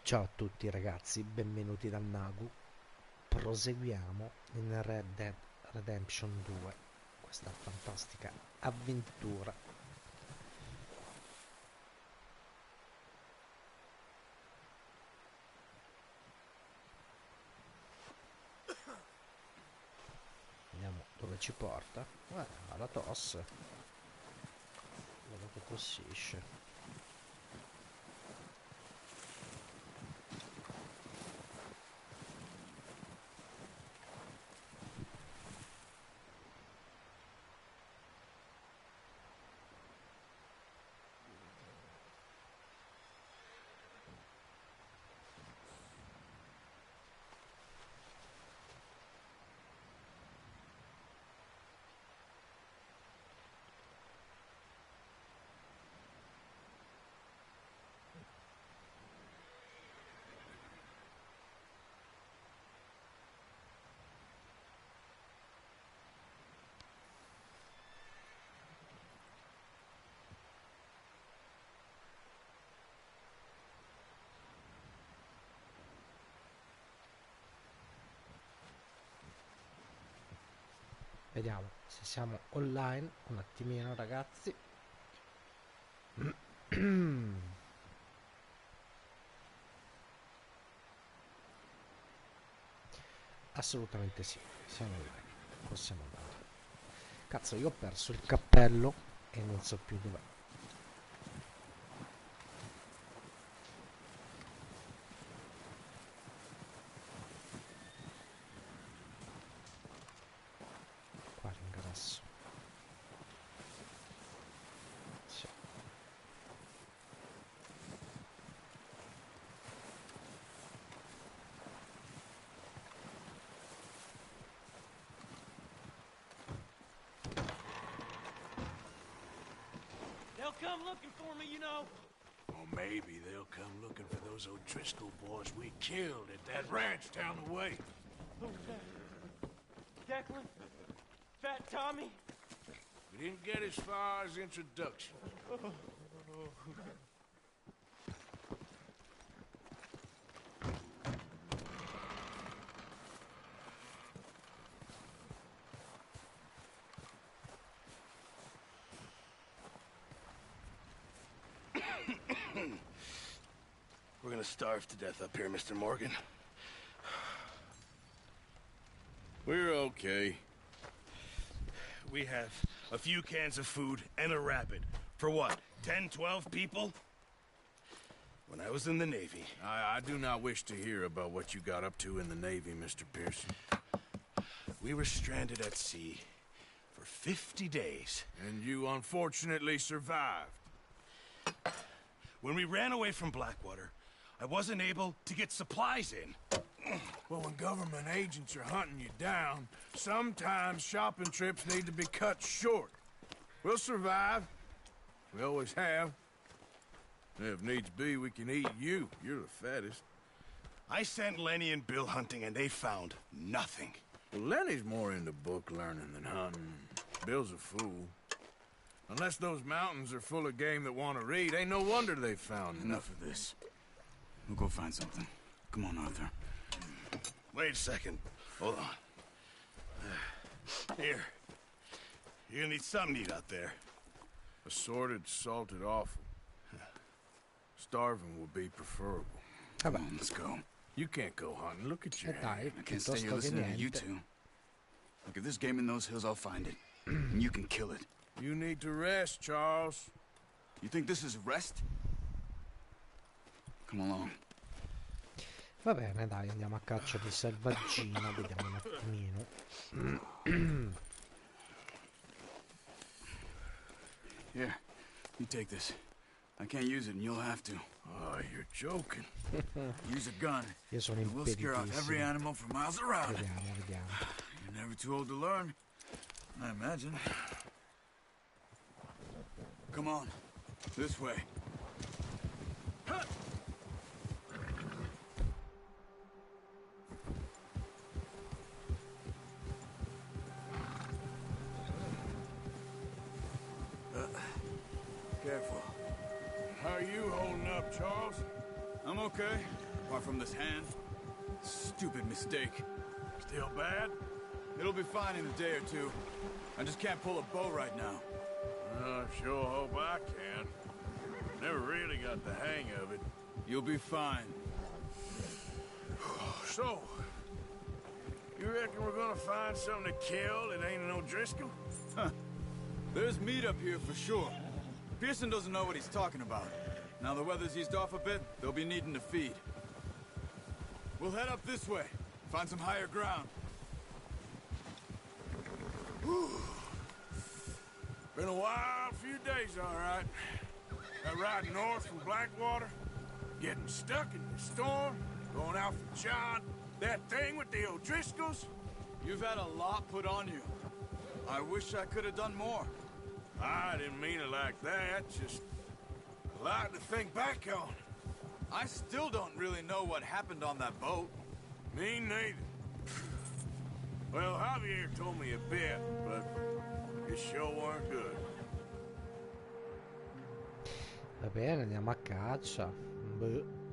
Ciao a tutti ragazzi, benvenuti da Nagu. Proseguiamo in Red Dead Redemption 2, questa fantastica avventura. Vediamo dove ci porta. La tosse. Quello che tossisce. Vediamo se siamo online un attimino ragazzi. Assolutamente sì, siamo online, possiamo andare. Cazzo, io ho perso il cappello e non so più dov'è. Qua l'ingresso. Sì. They'll come looking for me, you know. Or maybe they'll come looking for those O'Driscoll boys we killed at that ranch down the way. Who's that? Declan? Fat Tommy? We didn't get as far as introduction. We're gonna starve to death up here, Mr. Morgan. We're okay. We have a few cans of food and a rabbit. For what, 10, 12 people? When I was in the Navy... I do not wish to hear about what you got up to in the Navy, Mr. Pearson. We were stranded at sea for 50 days. And you unfortunately survived. When we ran away from Blackwater, I wasn't able to get supplies in. Well, when government agents are hunting you down, sometimes shopping trips need to be cut short. We'll survive. We always have. If needs be, we can eat you. You're the fattest. I sent Lenny and Bill hunting, and they found nothing. Well, Lenny's more into book learning than hunting. Bill's a fool. Unless those mountains are full of game that want to read, ain't no wonder they found Enough of this. We'll go find something. Come on, Arthur. Wait a second. Hold on. Here. You're gonna need something to eat out there. Assorted, salted offal. Starving will be preferable. Come on, let's go. You can't go hunting. Look at your Dai, hand. I can't stay here piuttosto che listening to you niente. two. Look, if there's game in those hills, I'll find it. And you can kill it. You need to rest, Charles. You think this is rest? Come along. Va bene, dai, andiamo a caccia di selvaggina, vediamo un attimino. Here, you take this. I can't use it, and you'll have to. Oh, you're joking. Use a gun. Io sono and we'll scare off every impeditissimo. animal for miles around. Vediamo. You're never too old to learn, I imagine. Come on, this way. Careful. How are you holding up, Charles? I'm okay. apart from this hand. Stupid mistake. Still bad? It'll be fine in a day or two. I just can't pull a bow right now. I sure hope I can. Never really got the hang of it. You'll be fine. So, you reckon we're gonna find something to kill that ain't an O'Driscoll? Huh. There's meat up here for sure. Pearson doesn't know what he's talking about. Now the weather's eased off a bit, they'll be needing to feed. We'll head up this way, find some higher ground. Whew. Been a wild few days, all right. That ride north from Blackwater, getting stuck in the storm, going out for John, that thing with the O'Driscolls. You've had a lot put on you. I wish I could have done more. I didn't mean it like that, just a lot to think back on. I still don't really know what happened on that boat. Me neither. Well, Javier told me a bit, but it sure weren't good. Va bene, andiamo a caccia. Boh.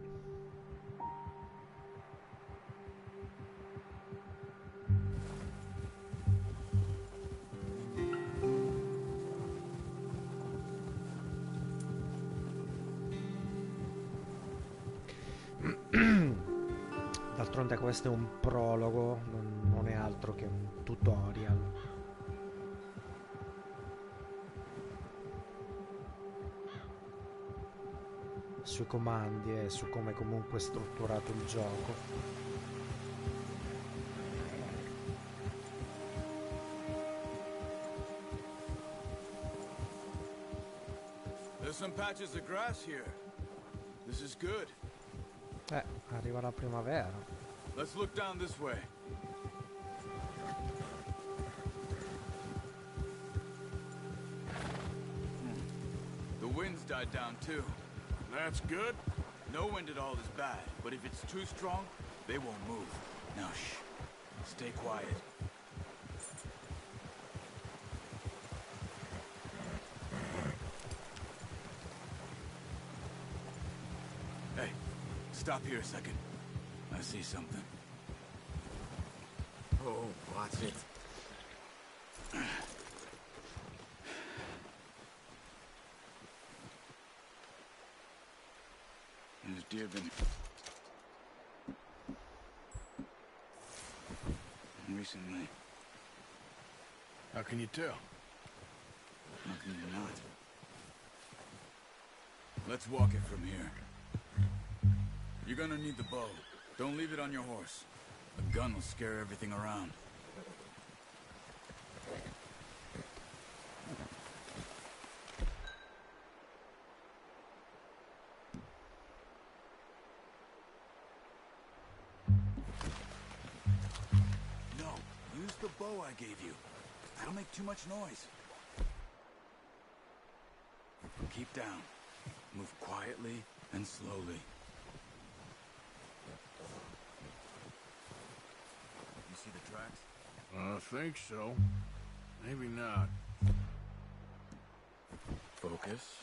D'altronde questo è un prologo, non è altro che un tutorial. Sui comandi e su come comunque è strutturato il gioco. There's some patches of grass here. This is good. Arriva la primavera. Let's look down this way. The wind's died down too. That's good. No wind at all is bad, but if it's too strong, they won't move. Now shh. Stay quiet. Hey, stop here a second. I see something. Oh, watch it. There's deer been... recently. How can you tell? How can you not? Let's walk it from here. You're gonna need the bow. Don't leave it on your horse. A gun will scare everything around. No, use the bow I gave you. That'll make too much noise. Keep down. Move quietly and slowly. You see the tracks? I think so. Maybe not. Focus.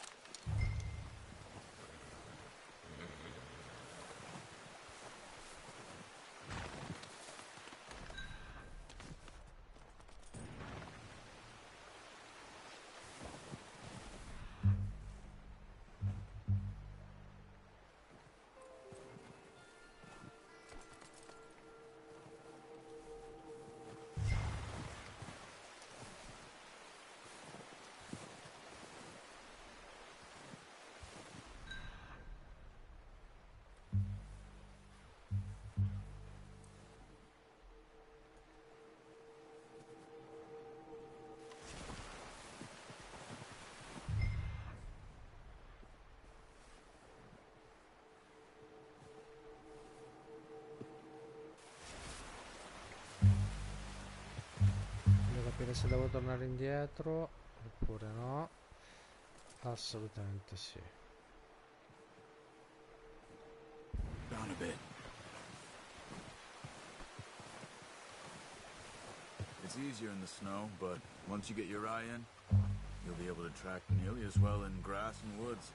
Capire se devo tornare indietro oppure no. Assolutamente sì. Down a bit. It's easier in the snow, but once you get your eye in, you'll be able to track nearly as well in grass and woods.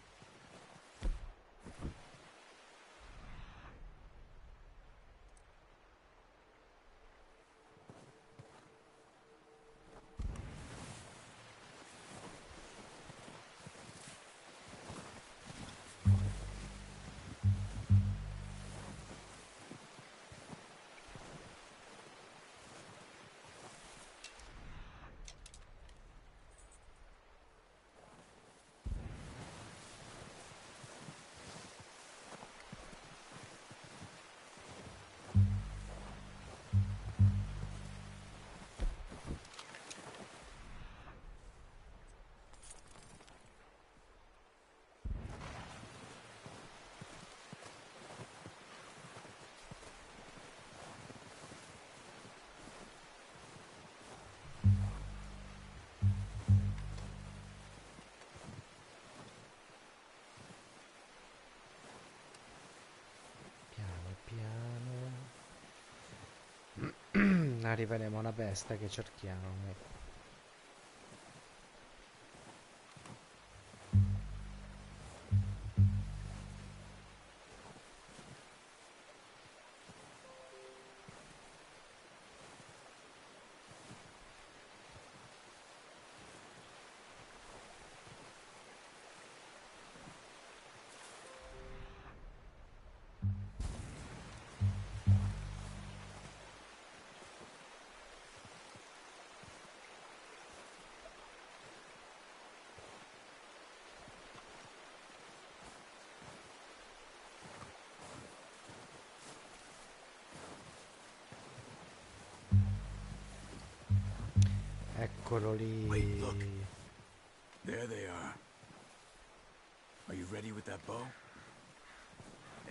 Arriveremo alla peste che cerchiamo. Eccolo lì. Wait, look. There they are. Are you ready with that bow?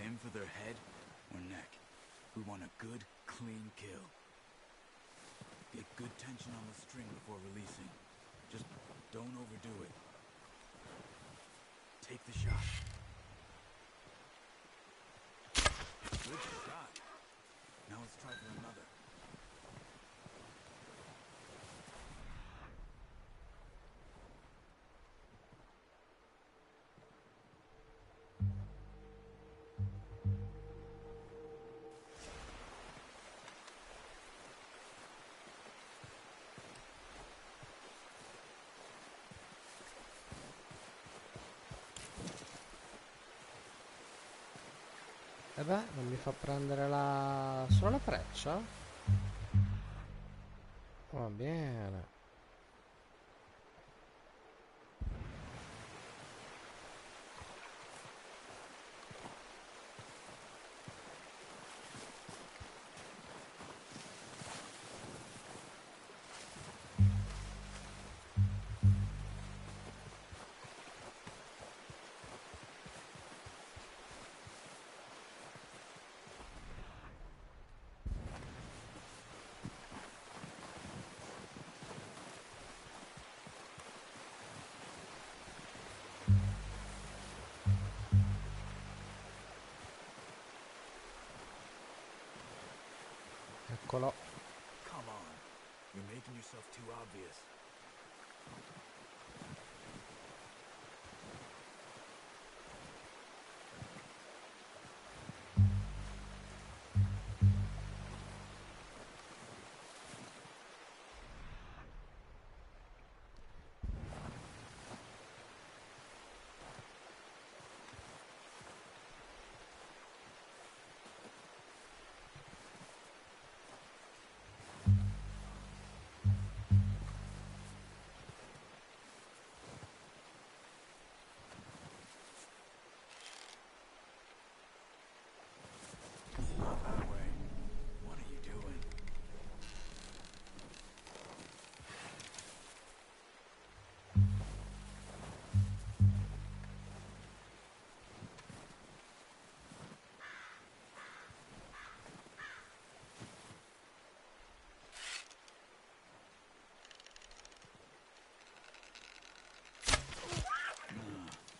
Aim for their head or neck. We want a good, clean kill. Get good tension on the string before releasing. Just don't overdo it. Take the shot. Good shot. Now let's try for another. E beh, non mi fa prendere solo la freccia? Va bene. Eccolo. Come on. You're making yourself too obvious. Not that way. What are you doing?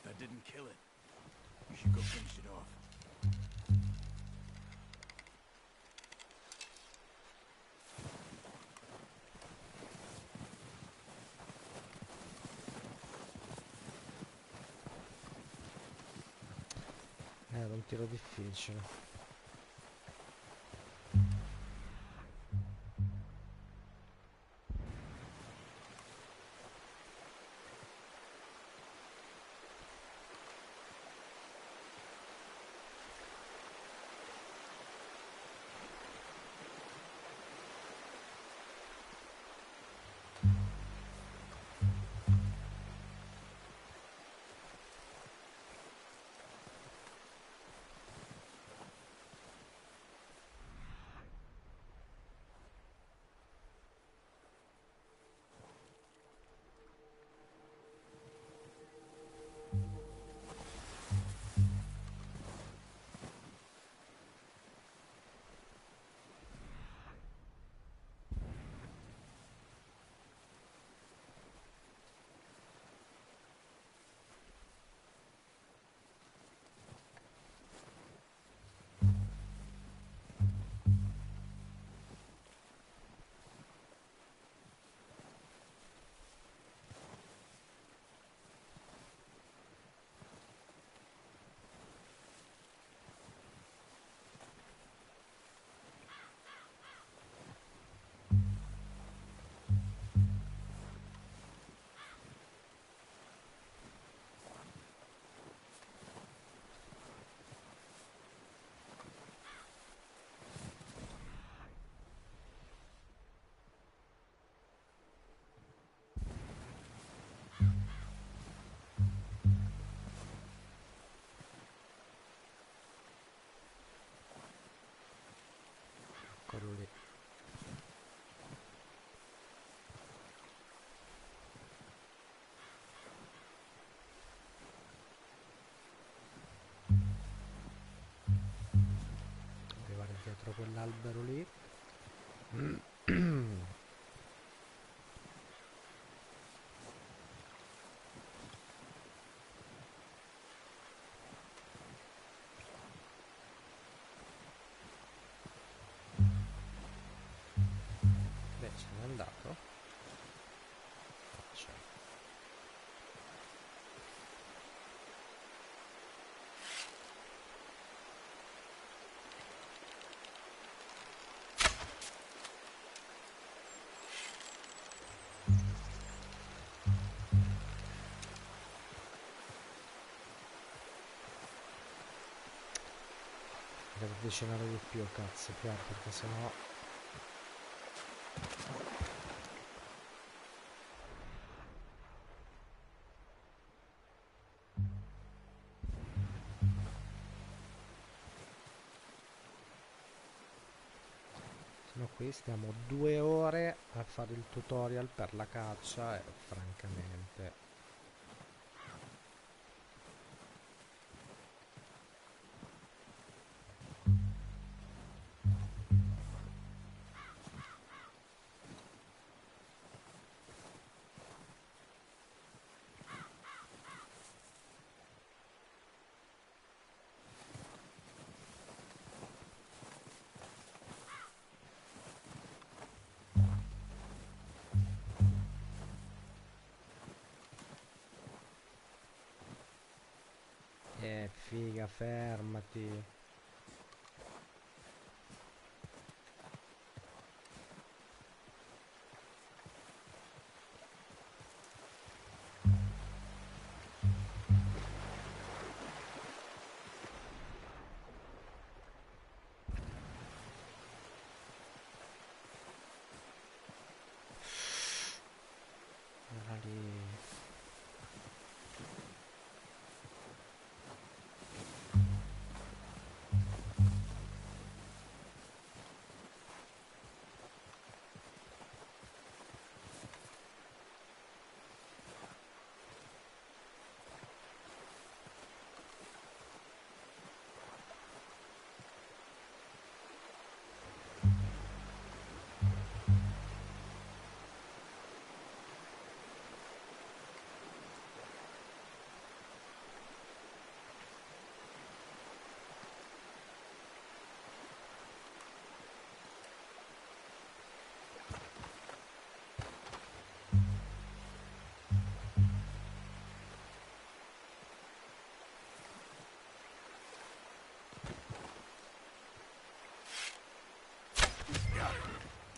That didn't kill it. You should go finish it off. Era un tiro difficile. quell'albero lì. Beh, se n'è andato. Cioè. Devo avvicinare di più, cazzo, Pier, perché sennò... Sennò qui stiamo 2 ore a fare il tutorial per la caccia e francamente... figa, fermati. Era lì.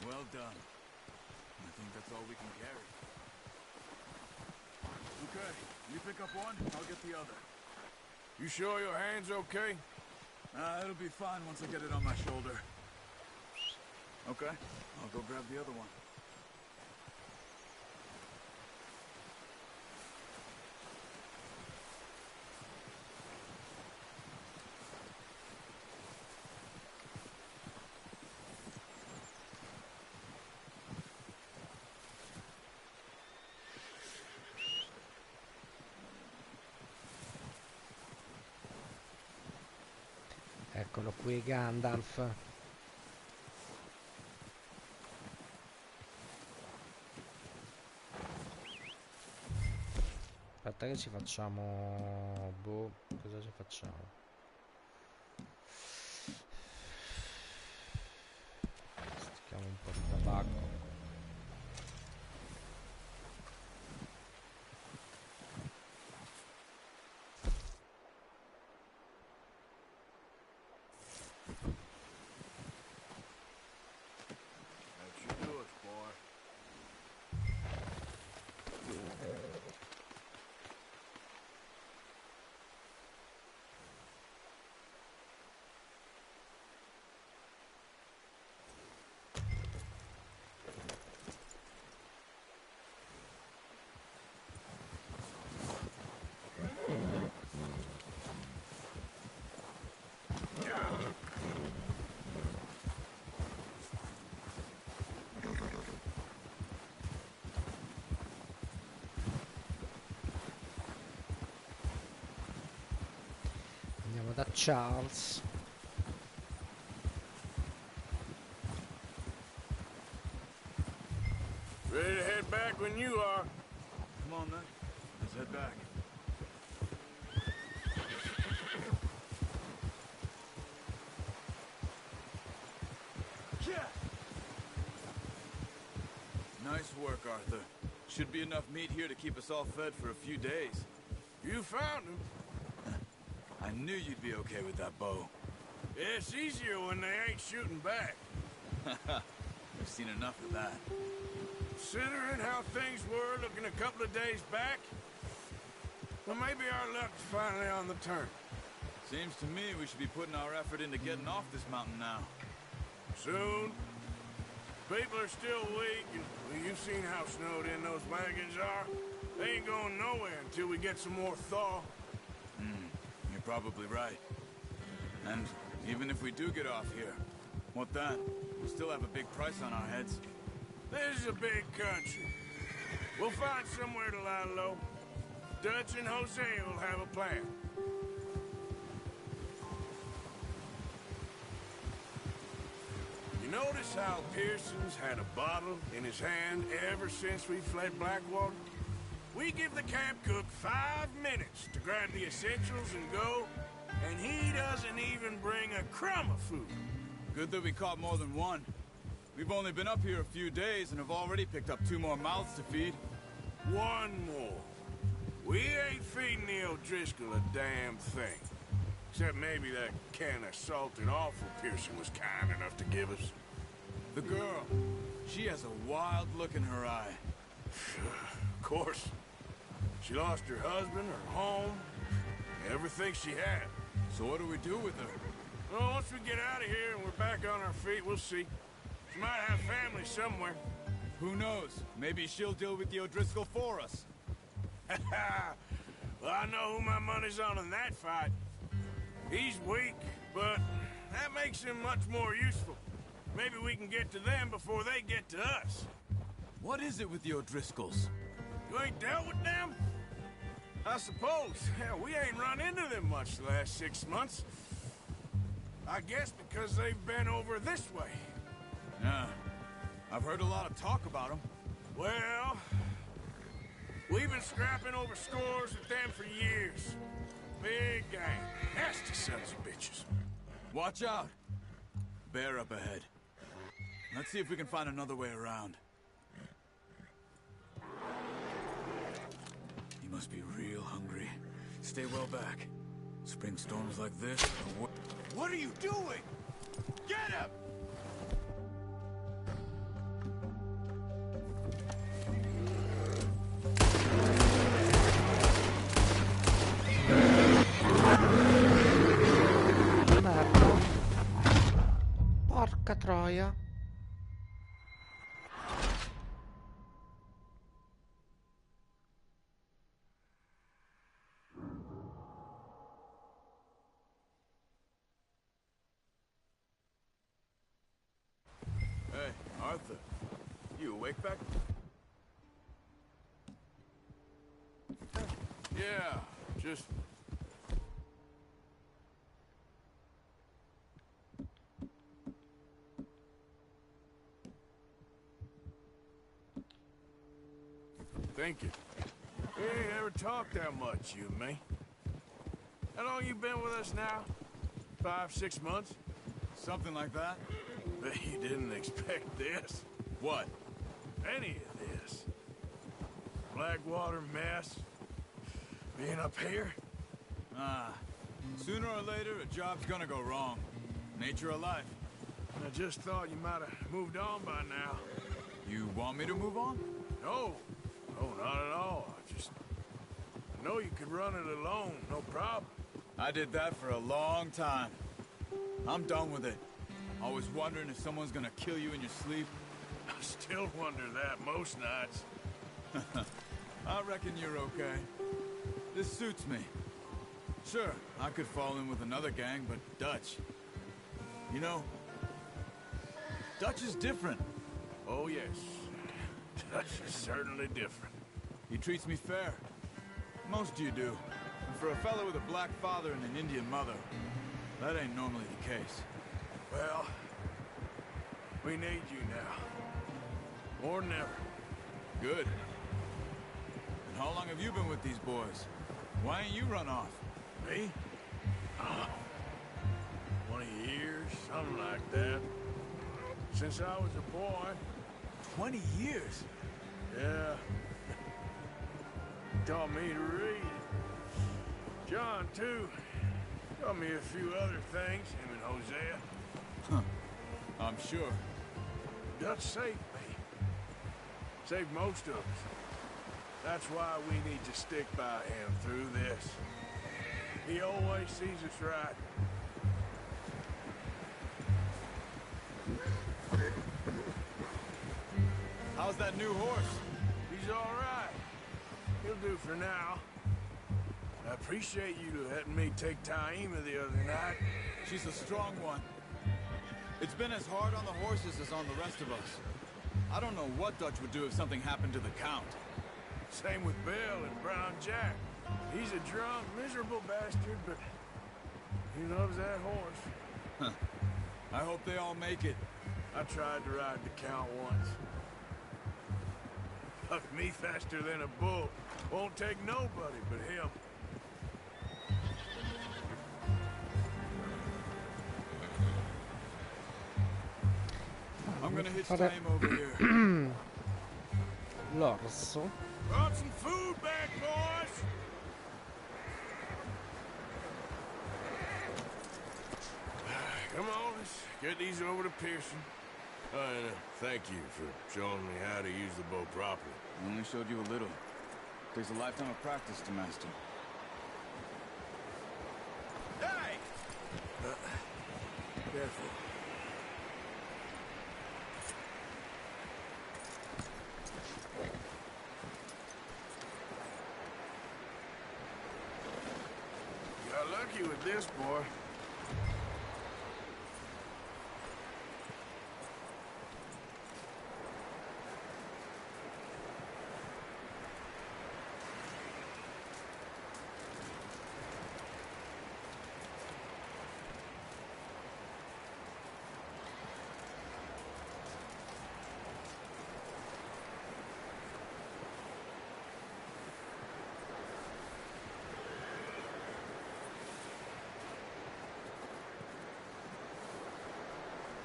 Well done. I think that's all we can carry. Okay, you pick up one, I'll get the other. You sure your hand's okay? It'll be fine once I get it on my shoulder. Okay, I'll go grab the other one. Eccolo qui Gandalf. Aspetta che ci facciamo... Boh, cosa ci facciamo? Stiamo un po' di tabacco. That should do it, boy. Andiamo da Charles. than you are. Come on, then. Let's head back. Yeah. Nice work, Arthur. Should be enough meat here to keep us all fed for a few days. You found him. I knew you'd be okay with that bow. It's easier when they ain't shooting back. We've seen enough of that. Considering how things were looking a couple of days back, well, maybe our luck's finally on the turn. Seems to me we should be putting our effort into getting off this mountain now. Soon. People are still weak, and well, you've seen how snowed in those wagons are. They ain't going nowhere until we get some more thaw. You're probably right. And even if we do get off here, what then? We'll still have a big price on our heads. This is a big country. We'll find somewhere to lie low. Dutch and Jose will have a plan. You notice how Pearson's had a bottle in his hand ever since we fled Blackwater? We give the camp cook 5 minutes to grab the essentials and go, and he doesn't even bring a crumb of food. Good that we caught more than one. We've only been up here a few days and have already picked up 2 more mouths to feed. 1 more. We ain't feeding the O'Driscoll a damn thing. Except maybe that can of salted offal Pearson was kind enough to give us. The girl, she has a wild look in her eye. Of course. She lost her husband, her home, everything she had. So what do we do with her? Well, once we get out of here and we're back on our feet, we'll see. She might have family somewhere. Who knows? Maybe she'll deal with the O'Driscoll for us. Well, I know who my money's on in that fight. He's weak, but that makes him much more useful. Maybe we can get to them before they get to us. What is it with the O'Driscolls? You ain't dealt with them? I suppose. Hell, we ain't run into them much the last 6 months. I guess because they've been over this way. Yeah. I've heard a lot of talk about them. Well, we've been scrapping over scores with them for years. Big gang. Nasty sons of bitches. Watch out! Bear up ahead. Let's see if we can find another way around. He must be real hungry. Stay well back. Spring storms like this are What are you doing? Get him! Merda. Porca troia. Hey, Arthur. You awake back? Yeah, just... thinking. We ain't ever talked that much, you and me. How long you been with us now? 5, 6 months? Something like that? Bet you didn't expect this. What? Any of this. Blackwater mess. Being up here. Ah. Sooner or later, a job's gonna go wrong. Nature of life. I just thought you might have moved on by now. You want me to move on? No. No, not at all. I know you could run it alone, no problem. I did that for a long time. I'm done with it. Always wondering if someone's gonna kill you in your sleep. I still wonder that most nights. I reckon you're okay. This suits me. Sure, I could fall in with another gang, but Dutch... You know, Dutch is different. Oh, yes. Dutch is certainly different. He treats me fair. Most of you do. And for a fellow with a black father and an Indian mother, that ain't normally the case. Well, we need you now. More than ever. Good. How long have you been with these boys? Why ain't you run off? Me? 20 years, something like that. Since I was a boy. 20 years? Yeah. Taught me to read. John, too. Taught me a few other things, him and Hosea. I'm sure. Dutch saved me. Saved most of us. That's why we need to stick by him through this. He always sees us right. How's that new horse? He's all right. He'll do for now. I appreciate you letting me take Taima the other night. She's a strong one. It's been as hard on the horses as on the rest of us. I don't know what Dutch would do if something happened to the Count. Same with Bill and Brown Jack. He's a drunk, miserable bastard, but he loves that horse. I hope they all make it. I tried to ride the Count once. Fucked me faster than a bull. Won't take nobody but him. I'm gonna hitch time over here. L'orso. Brought some food back, boys! Come on, let's get these over to Pearson. And thank you for showing me how to use the bow properly. I only showed you a little. Takes a lifetime of practice to master. Hey! Careful. You got lucky with this, boy.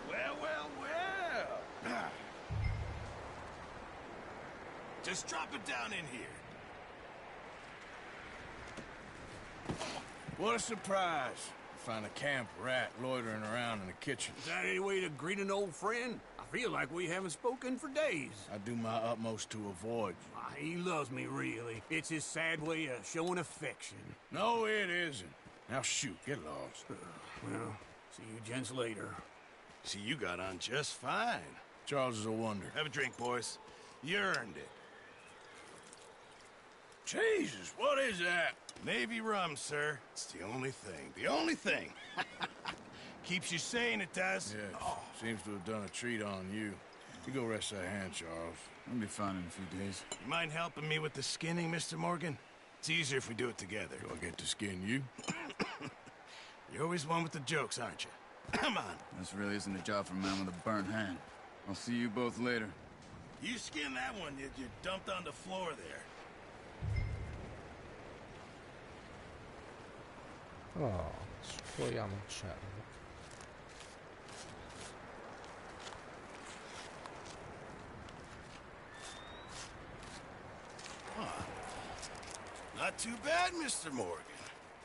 Well. Just drop it down in here. What a surprise. Find a camp rat loitering around in the kitchen. Is that any way to greet an old friend? I feel like we haven't spoken for days. I do my utmost to avoid you. He loves me, really. It's his sad way of showing affection. No, it isn't. Now shoot, get lost. Well, see you gents later. See, you got on just fine. Charles is a wonder. Have a drink, boys. You earned it. Jesus, what is that? Navy rum, sir. It's the only thing. The only thing. Keeps you sane, it does. Yeah, seems to have done a treat on you. You go rest that hand, Charles. I'll be fine in a few days. You mind helping me with the skinning, Mr. Morgan? It's easier if we do it together. Do I get to skin you? You're always one with the jokes, aren't you? Come on. This really isn't a job for a man with a burnt hand. I'll see you both later. You skin that one you dumped on the floor there. Oh, spogliamo il cervo. Not too bad, Mr. Morgan.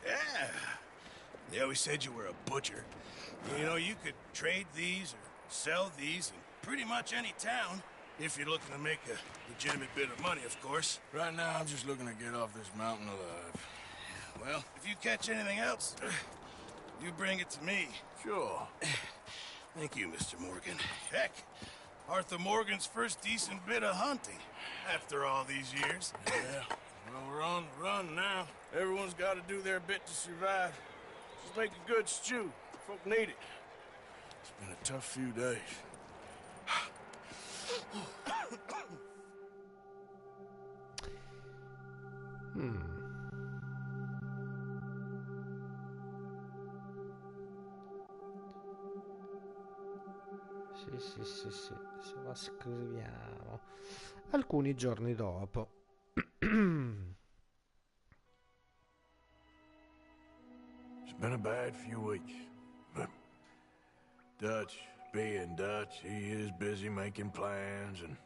Yeah. They always said you were a butcher. You know, you could trade these or sell these in pretty much any town. If you're looking to make a legitimate bit of money, of course. Right now, I'm just looking to get off this mountain alive. Well, if you catch anything else, you bring it to me. Sure. Thank you, Mr. Morgan. Heck, Arthur Morgan's first decent bit of hunting after all these years. Yeah. Well, we're on the run now. Everyone's got to do their bit to survive. Just make a good stew. Folk need it. It's been a tough few days. Sì, se la scriviamo. Alcuni giorni dopo. been a bad few weeks, but Dutch being Dutch, he is busy making plans, and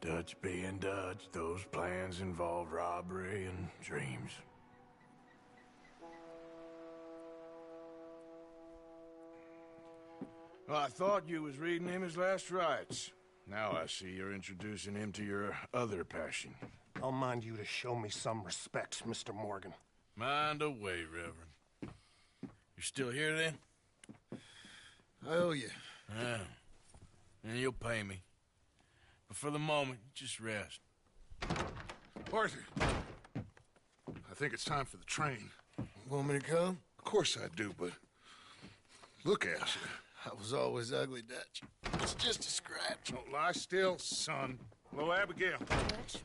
Dutch being Dutch, those plans involve robbery and dreams. Well, I thought you was reading him his last rites. Now I see you're introducing him to your other passion. I'll mind you to show me some respect, Mr. Morgan. Mind away, Reverend. You still here, then? I owe you. Yeah. And you'll pay me. But for the moment, just rest. Arthur, I think it's time for the train. Want me to come? Of course I do, but look at you. I was always ugly, Dutch. It's just a scratch. Don't lie still, son. Hello, Abigail. Dutch,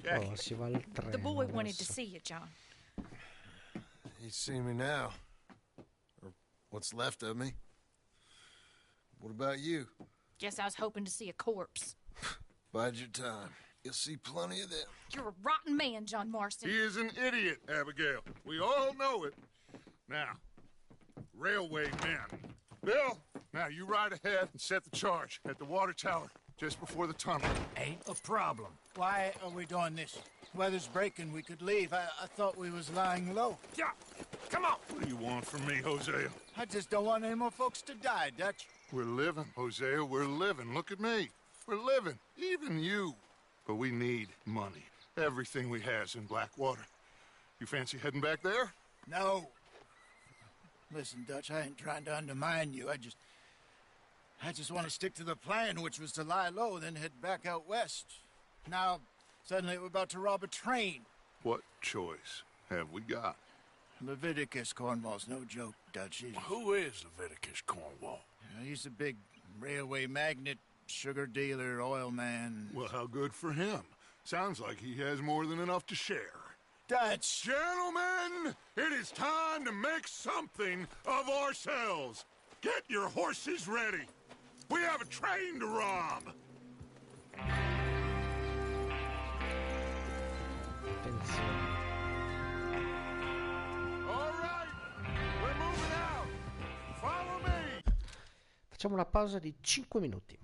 Jackie. Oh, si va al treno the boy wanted to adesso. see you, John. You see me now. Or what's left of me. What about you? Guess I was hoping to see a corpse. Bide your time. You'll see plenty of them. You're a rotten man, John Marston. He is an idiot, Abigail. We all know it. Now, railway men. Bill, now you ride ahead and set the charge at the water tower just before the tunnel. Ain't a problem. Why are we doing this? Weather's breaking, we could leave. I thought we was lying low. Yeah, come on. What do you want from me, Hosea? I just don't want any more folks to die, Dutch. We're living, Hosea. We're living. Look at me. We're living. Even you. But we need money. Everything we has in Blackwater. You fancy heading back there? No. Listen, Dutch, I ain't trying to undermine you. I just want to stick to the plan, which was to lie low, then head back out west. Now, suddenly we're about to rob a train. What choice have we got? Leviticus Cornwall's no joke, Dutch. Who is Leviticus Cornwall? He's a big railway magnate, sugar dealer, oil man. Well, how good for him. Sounds like he has more than enough to share. Dutch! Gentlemen, it is time to make something of ourselves. Get your horses ready. We have a train to rob. Attenzione. All right, we're moving out. Follow me. Facciamo una pausa di 5 minuti.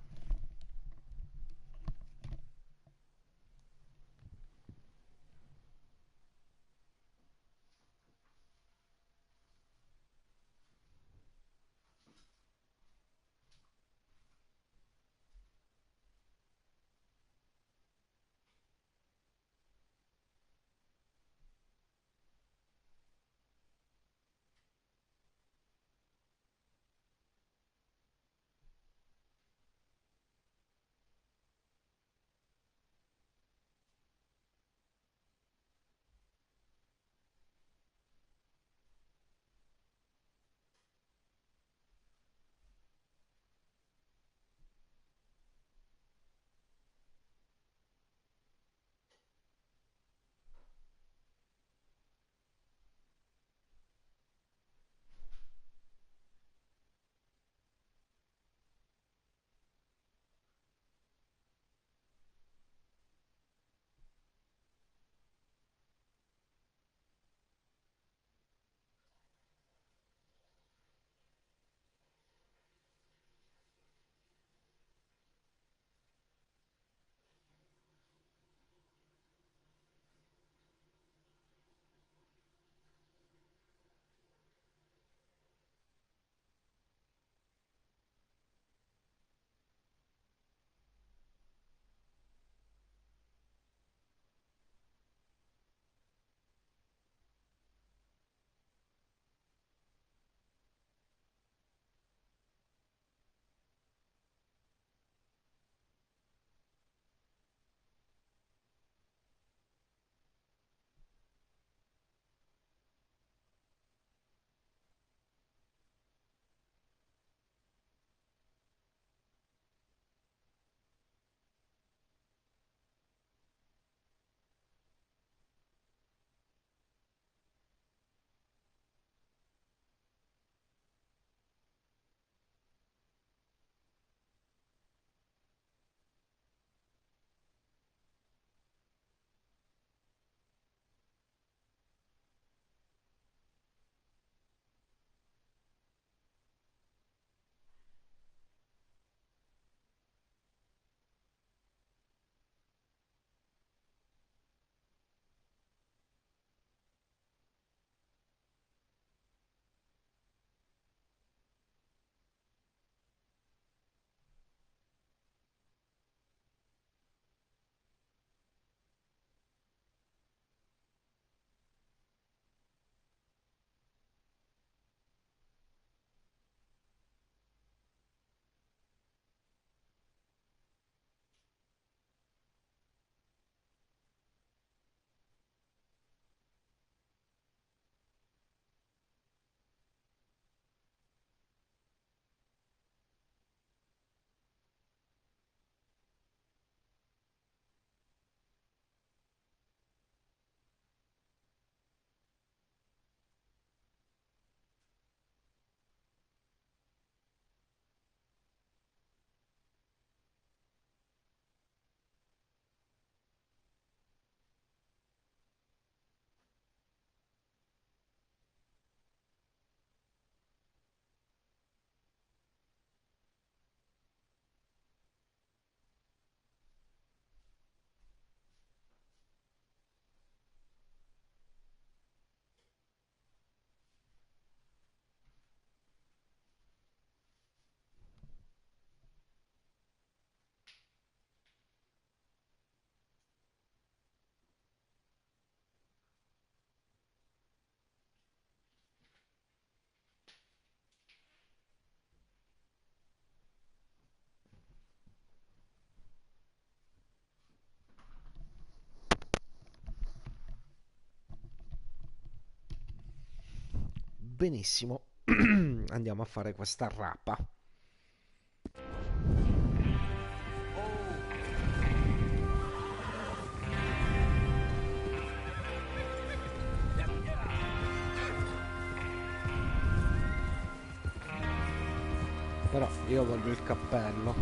benissimo, andiamo a fare questa rapa. Però io voglio il cappello,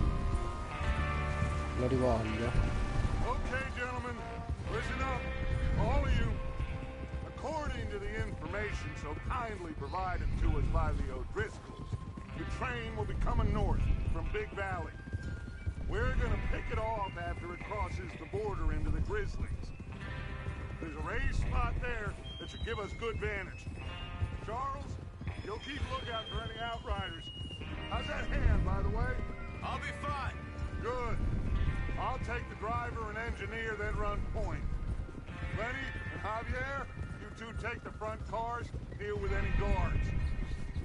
lo rivoglio. Okay, gentlemen, listen up, all of you. According to the information so kindly provided to us by the O'Driscolls, the train will be coming north from Big Valley. We're gonna pick it off after it crosses the border into the Grizzlies. There's a raised spot there that should give us good vantage. Charles, you'll keep lookout for any outriders. How's that hand, by the way? I'll be fine. Good. I'll take the driver and engineer, then run point. Lenny and Javier, you two take the front cars, deal with any guards.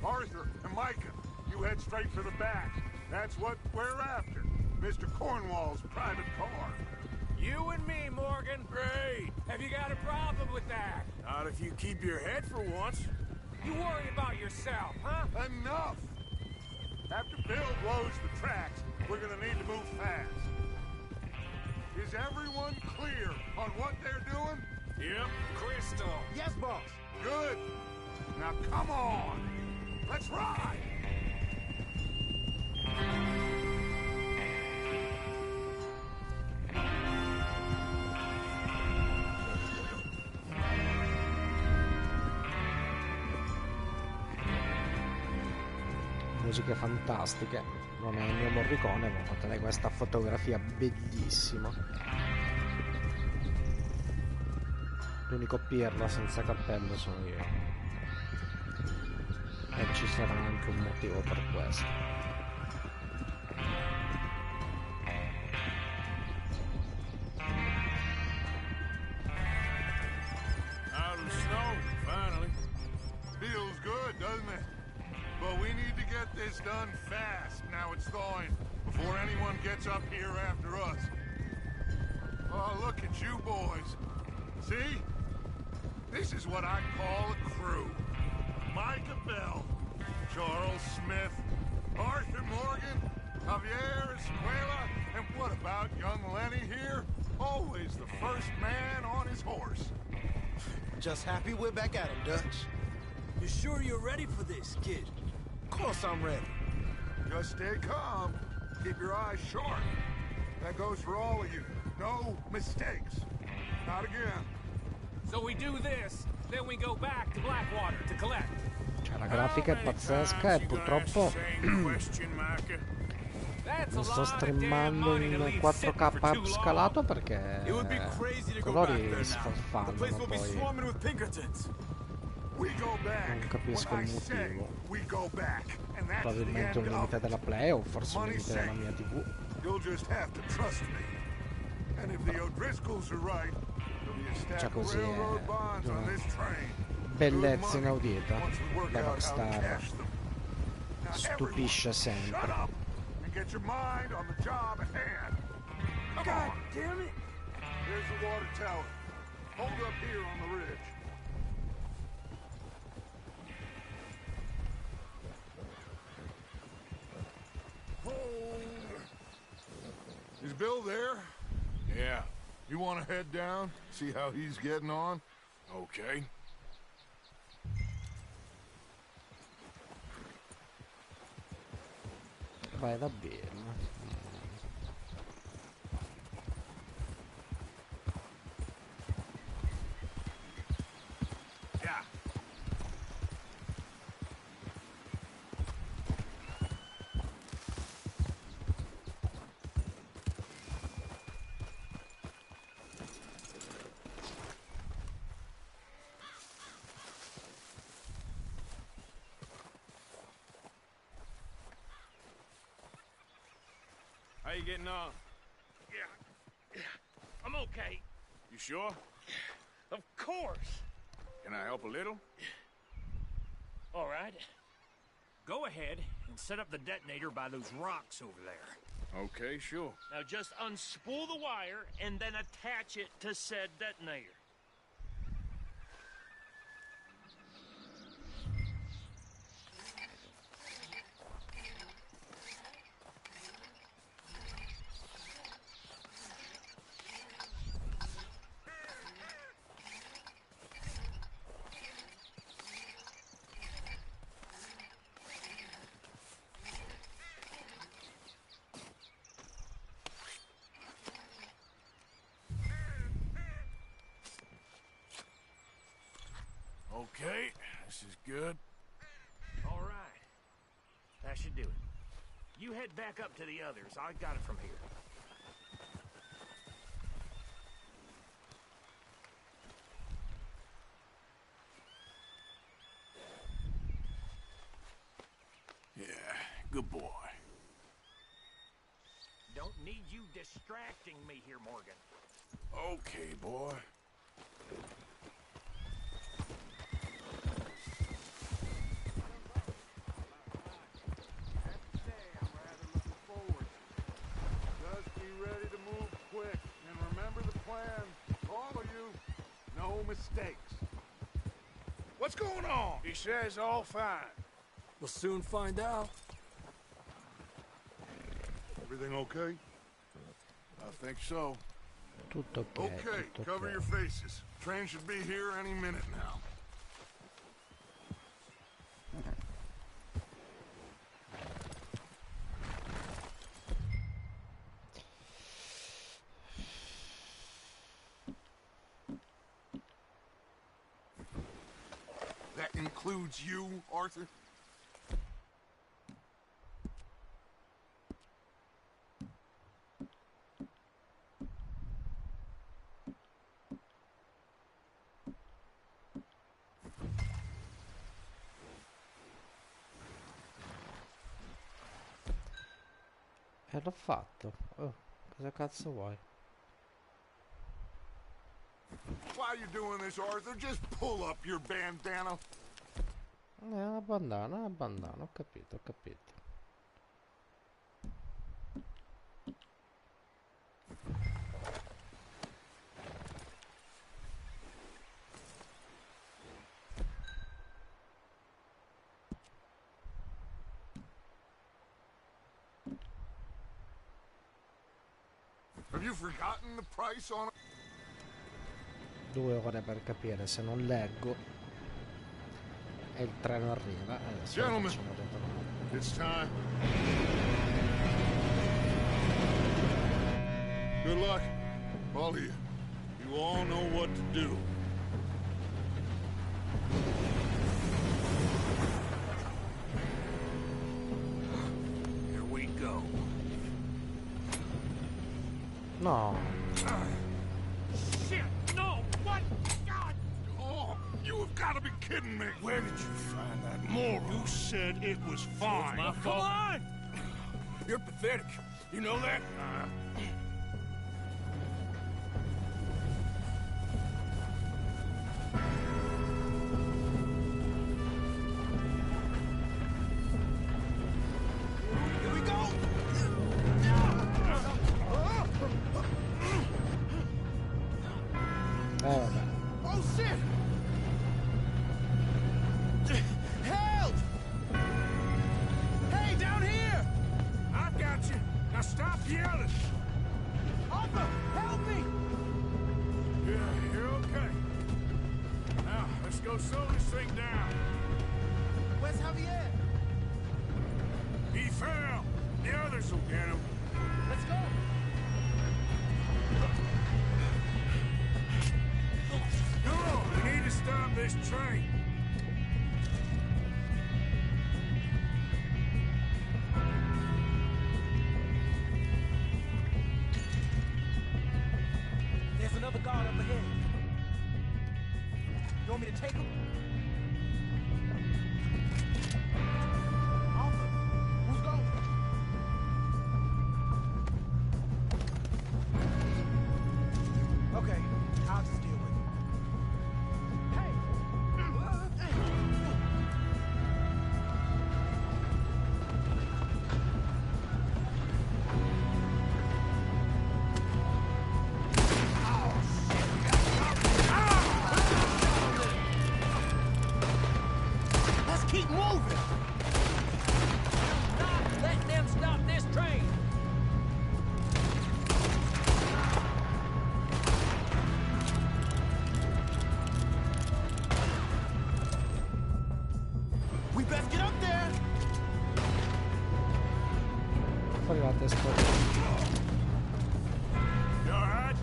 Arthur and Micah, you head straight for the back. That's what we're after. Mr. Cornwall's private car. You and me, Morgan. Great. Have you got a problem with that? Not if you keep your head for once. You worry about yourself, huh? Enough! After Bill blows the tracks, we're gonna need to move fast. Is everyone clear on what they're doing? Yep. Crystal. Yes, boss. Good. Now come on. Let's ride. Musiche fantastiche, non è il mio Morricone, ma guardate questa fotografia bellissima. L'unico pirla senza cappello sono io, e ci sarà anche un motivo per questo. Out of the snow, finally. Feels good, doesn't it? But we need to get this done fast, now it's thawing, before anyone gets up here after us. Oh, look at you boys. See? This is what I call a crew. Micah Bell, Charles Smith, Arthur Morgan, Javier Escuela, and what about young Lenny here? Always the first man on his horse. Just happy we're back at him, Dutch. You sure you're ready for this, kid? Of course I'm ready. Just stay calm. Keep your eyes sharp. That goes for all of you. No mistakes. Not again. So we do this, then we go back to Blackwater to collect. Cioè, la grafica è pazzesca e purtroppo non sto streamando in 4K upscalato perché i colori sfarfallano poi. Non capisco il motivo. Probabilmente un limite della Play o forse un limite della mia TV. Cioè così è una bellezza inaudita. La Rockstar stupisce sempre. God damn it! There's the water tower. Hold up here on the ridge. Is Bill there? Yeah. You want to head down, see how he's getting on? Okay. Vai da bene. Yeah. How you getting on? Yeah. I'm okay. You sure? Of course. Can I help a little? All right. Go ahead and set up the detonator by those rocks over there. Okay, sure. Now just unspool the wire and then attach it to said detonator. Okay, this is good. All right. That should do it. You head back up to the others. I got it from here. Yeah, good boy. Don't need you distracting me here, Morgan. Okay, boy. Just be ready to move quick, and remember the plan. All of you, no mistakes. What's going on? He says all fine. We'll soon find out. Everything okay? I think so. Tutto ok, Okay, tutto cover ok. your faces. Train should be here any minute now. That includes you, Arthur? L'ho fatto. Oh, cosa cazzo vuoi? Why you doing this, Arthur? Just pull up your bandana. Una bandana, ho capito, ho capito. Have you forgotten the price on it? 2 ore per capire se non leggo. E il treno arriva. Adesso Gentlemen, facciamo ritornare. it's time. Good luck, all of you. You all know what to do. Here we go. No. Shit! No! What? God! Oh, you have got to be kidding me. Where did you find that moron? You said it was fine. Come on! You're pathetic. You know that? Here we go! Vabbè. Oh, shit! Help! Hey, down here! I've got you. Now stop yelling. Arthur, help me! Yeah, you're okay. Now, let's go slow this thing down. Where's Javier? He fell. The others will get him. Let's go. Come on, we need to stop this train. There's another guard up ahead. You want me to take him? Arthur, who's going? Okay, I'll just deal with it. Hey! Let's keep moving. Not let them stop this train! We best get up there. Fuori la testa. You all right?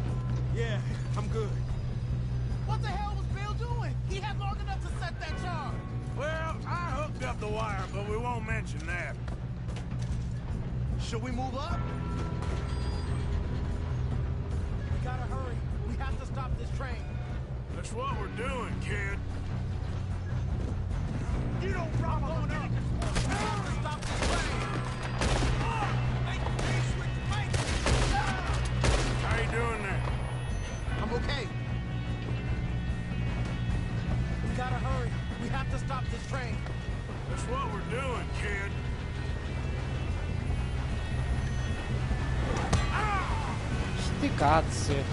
Yeah, I'm good. What the hell was Bill doing? He had long enough to set about the wire, but we won't mention that. Should we move up? We gotta hurry. We have to stop this train. That's what we're doing, kid. You don't rock on up. We have to stop this train. How you doing there? I'm okay. We gotta hurry. We have to stop this train. That's what we're doing, kid. Sti cazzi.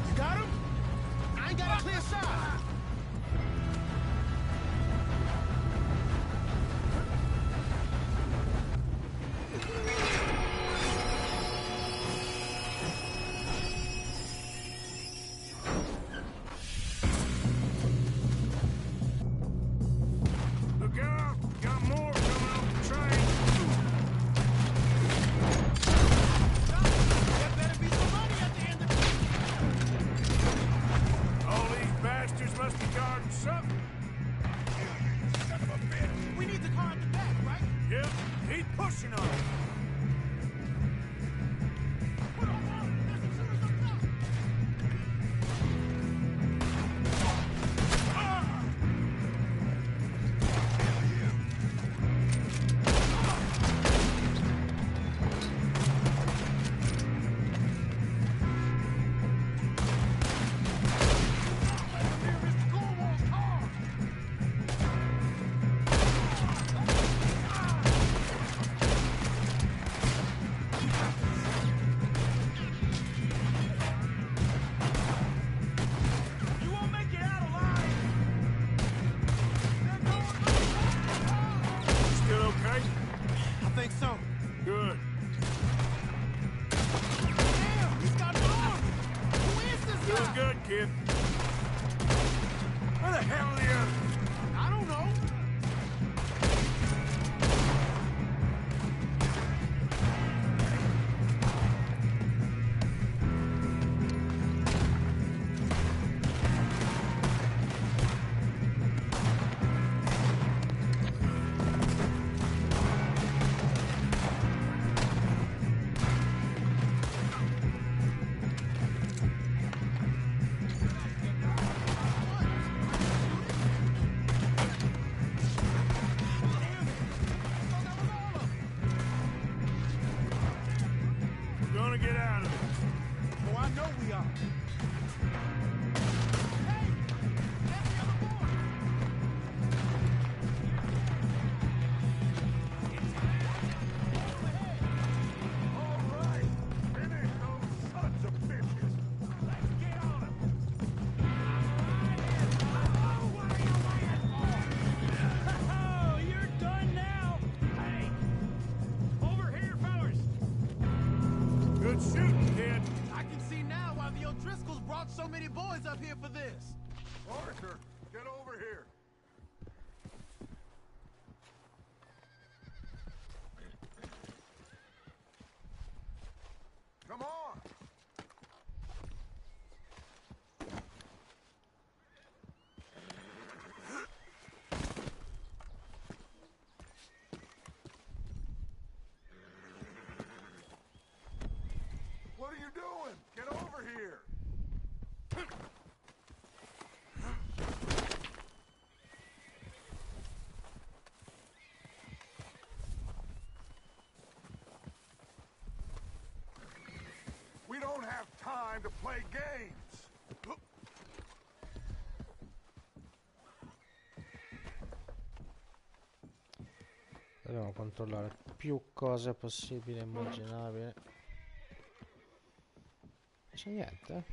You got him? I ain't got a clear shot. Look out! Got more coming off the train. There better be some money at the end of it. All these bastards must be guarding something. Son of a bitch. We need the car at the back, right? Yep, keep pushing on. Put on one. There's some shooters up top. You won't make it out alive. They're going for the car. Still okay? I think so. Good. Damn, he's got arms. Who is this Doing guy? good, kid. Where the hell are the others? I don't know. We're gonna get out of this. Oh, I know we are. Hey, that's the other boy. All right, finish those sons of bitches. Let's get on them. Oh, you're done now. Hey, over here, fellas. Good shooting, kid. I can see now why the O'Driscolls brought so many boys up here for this. Arthur, get over here. Come on. What are you doing? Get over here. We don't have time to play games. Dobbiamo controllare più cose possibili e immaginabili. C'è niente?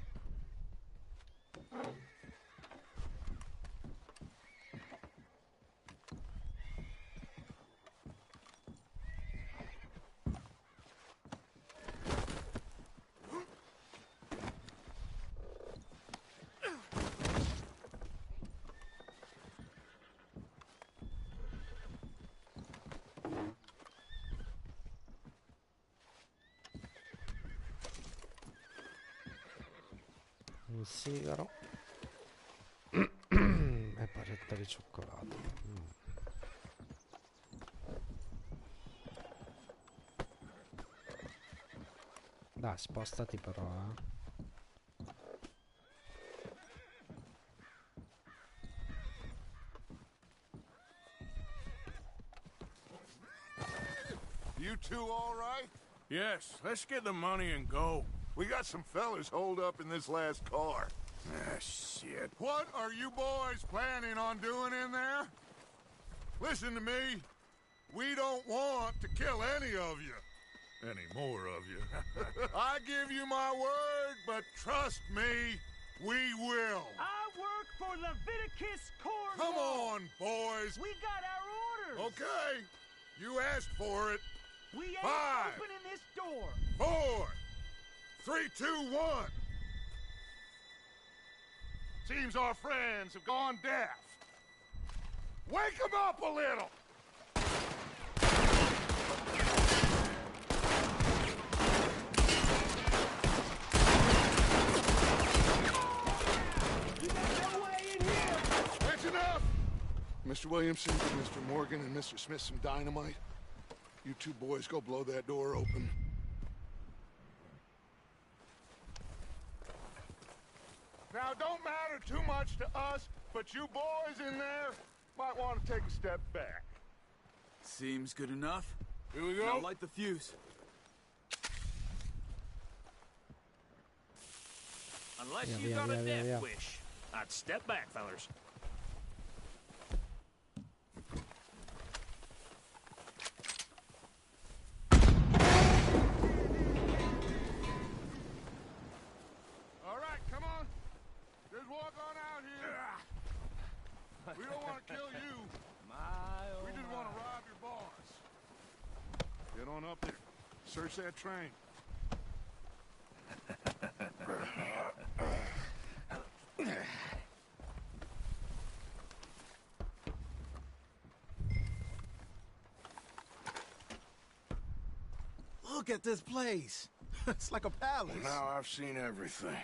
sigaro e barretta di cioccolato. Dai, spostati però, You two all right? Yes, let's get the money and go. We got some fellas holed up in this last car. Ah, shit. What are you boys planning on doing in there? Listen to me. We don't want to kill any of you. Any more of you. I give you my word, but trust me, we will. I work for Leviticus Cornwall. Come on, boys. We got our orders. Okay. You asked for it. We ain't 5, opening this door. 4, 3, 2, 1. Seems our friends have gone deaf. Wake them up a little. You got no way in here. That's enough. Mr. Williamson, give Mr. Morgan and Mr. Smith some dynamite. You two boys go blow that door open. Now, it don't matter too much to us, but you boys in there might want to take a step back. Seems good enough. Here we go. Now light the fuse. Unless Yeah, you yeah, got a yeah, death yeah. wish, I'd step back, fellers. All right, come on. Just walk on out here. We don't want to kill you. We just want to rob your boss. Get on up there. Search that train. Look at this place. It's like a palace. Well, now I've seen everything.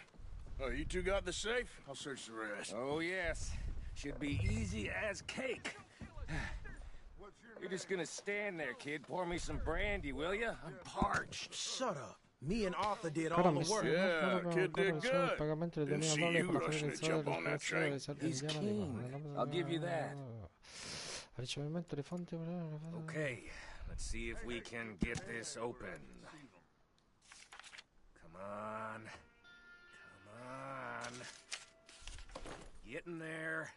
Oh, you two got the safe? I'll search the rest. Oh, yes. Should be easy as cake. You're just gonna stand there, kid. Pour me some brandy, will ya? I'm parched. Shut up. Me and Arthur did all Ancora the work. Yeah, kid did good. Il pagamento di Didn't see $2000 you per la rushing to jump on that train. He's king. I'll give you that. Ricevimento di fonti. Okay, let's see if we can get this open. Come on. Come on. Get in there.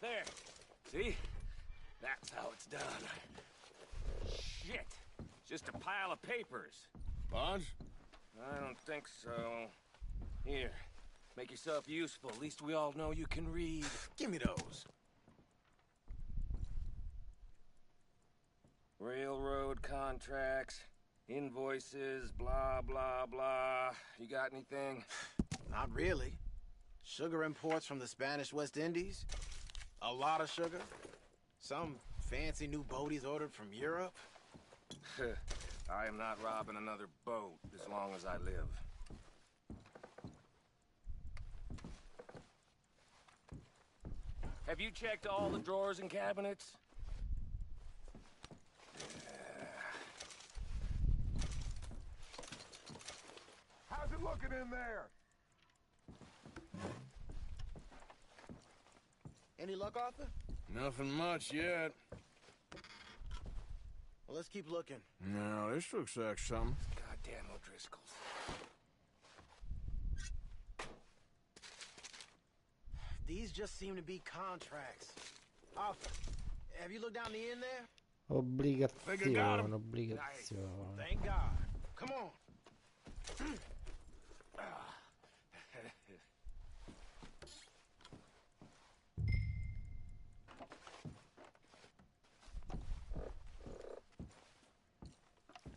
There. See? That's how it's done. Shit. Just a pile of papers. Bonds? I don't think so. Here. Make yourself useful. At least we all know you can read. Give me those. Railroad contracts, invoices, blah, blah, blah. You got anything? Not really. Sugar imports from the Spanish West Indies. A lot of sugar. Some fancy new boat he's ordered from Europe. I am not robbing another boat as long as I live. Have you checked all the drawers and cabinets? How's it looking in there? Any luck, Arthur? Nothing much yet. Well, let's keep looking. No, this looks like something. Goddamn O'Driscolls. These just seem to be contracts. Arthur, have you looked down the end there? Obbligazione, obbligazione. Thank God. Come on.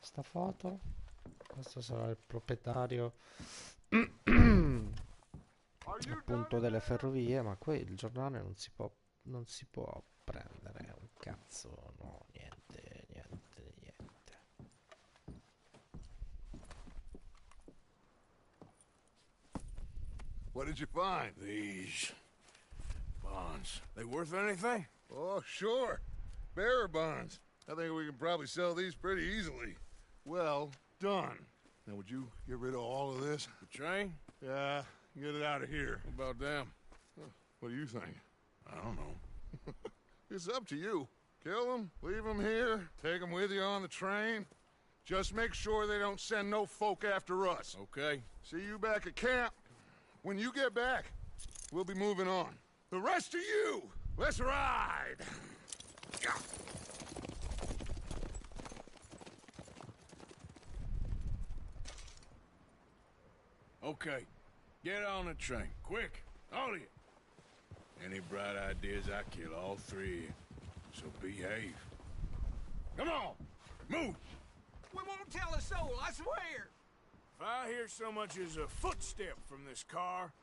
Sta foto. Questo sarà il proprietario appunto delle ferrovie, ma qui il giornale non si può prendere un cazzo, no, niente. What did you find? These bonds. They worth anything? Oh, sure. Bearer bonds. I think we can probably sell these pretty easily. Well done. Now, would you get rid of all of this? The train? Yeah, get it out of here. What about them? What do you think? I don't know. It's up to you. Kill them, leave them here, take them with you on the train. Just make sure they don't send no folk after us. Okay. See you back at camp. When you get back, we'll be moving on. The rest of you, let's ride! Okay. Get on the train. Quick. All of you. Any bright ideas, I kill all three. So behave. Come on! Move! We won't tell a soul, I swear! If I hear so much as a footstep from this car,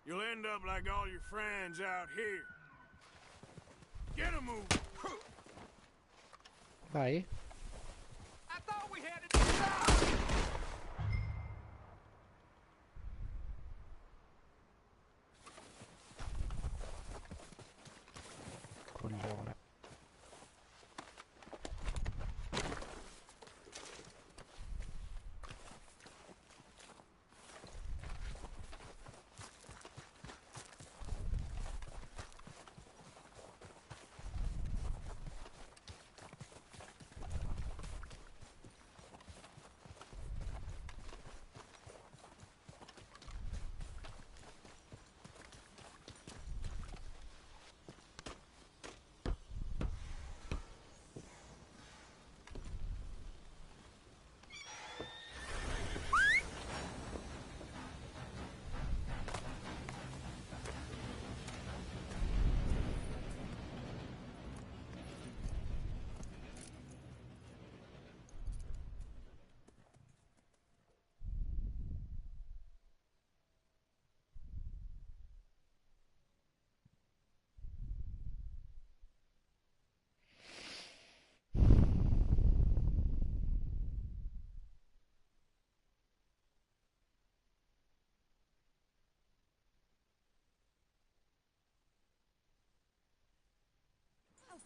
you'll end up like all your friends out here. Get a move! Vai. I thought we had it inside! Coglione.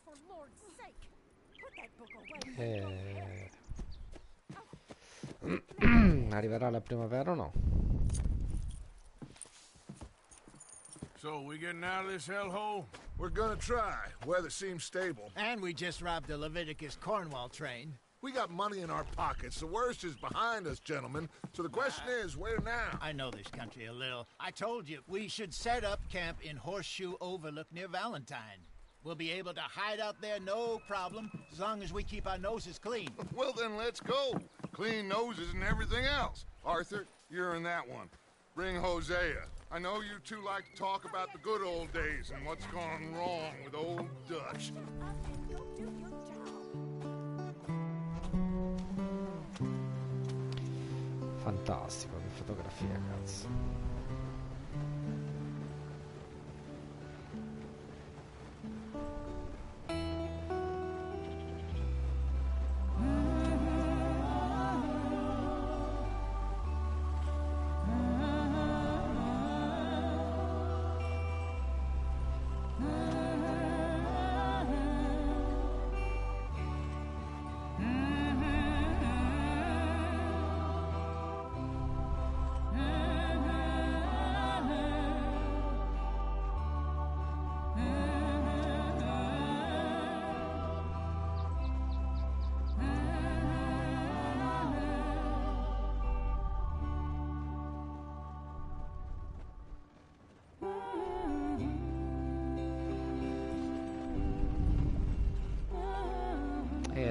For Lord's sake, put that book away. Arriverà la primavera o no? So, we getting out of this hellhole? We're gonna try. Weather seems stable. And we just robbed the Leviticus Cornwall train. We got money in our pockets. The worst is behind us, gentlemen. So the question is, where now? I know this country a little. I told you, we should set up camp in Horseshoe Overlook near Valentine. We'll be able to hide out there no problem, as long as we keep our noses clean. Well, then let's go. Clean noses and everything else. Arthur, you're in that one. Bring Hosea. I know you two like to talk about the good old days and what's gone wrong with old Dutch. Fantastico, che fotografia, cazzo.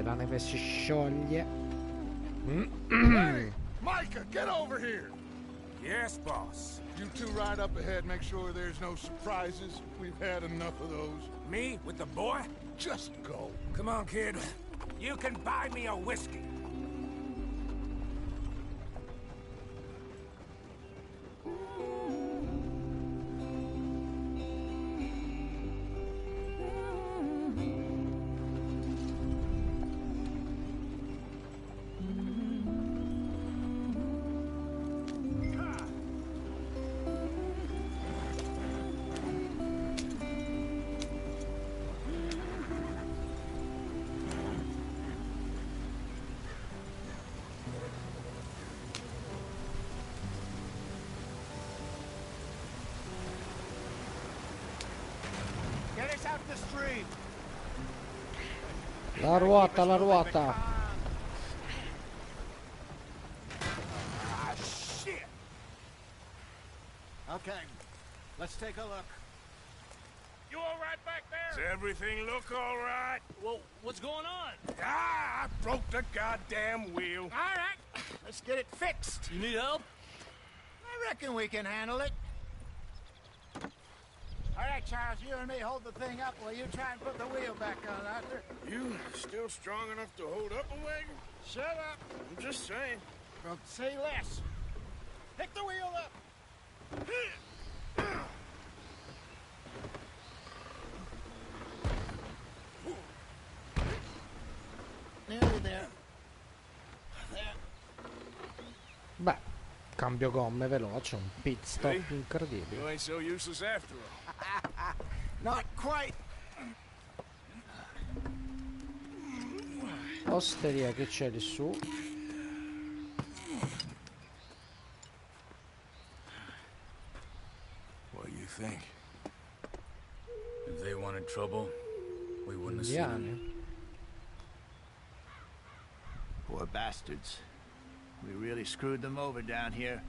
La neve si scioglie. Hey, Micah, get over here! Yes, boss. You two ride up ahead, make sure there's no surprises. We've had enough of those. Me with the boy? Just go. Come on, kid. You can buy me a whiskey. the stream. La ruota, la ruota. Ah, shit. Okay, let's take a look. You all right back Does there? everything look all right? Well, what's going on? Ah, I broke the goddamn wheel. All right, let's get it fixed. You need help? I reckon we can handle it. All right, Charles, you and me hold the thing up while you try and put the wheel back on, Arthur. You still strong enough to hold up a wagon? Shut up. I'm just saying. Well, say less. Pick the wheel up. Nearly there. There. Beh, cambio gomme veloce, un pit stop You incredibile. ain't so useless after all. Not quite. Osteria che c'è di su. What do you think? If they wanted trouble, we wouldn't have seen them. Indiani. Poor bastards. We really screwed them over down here.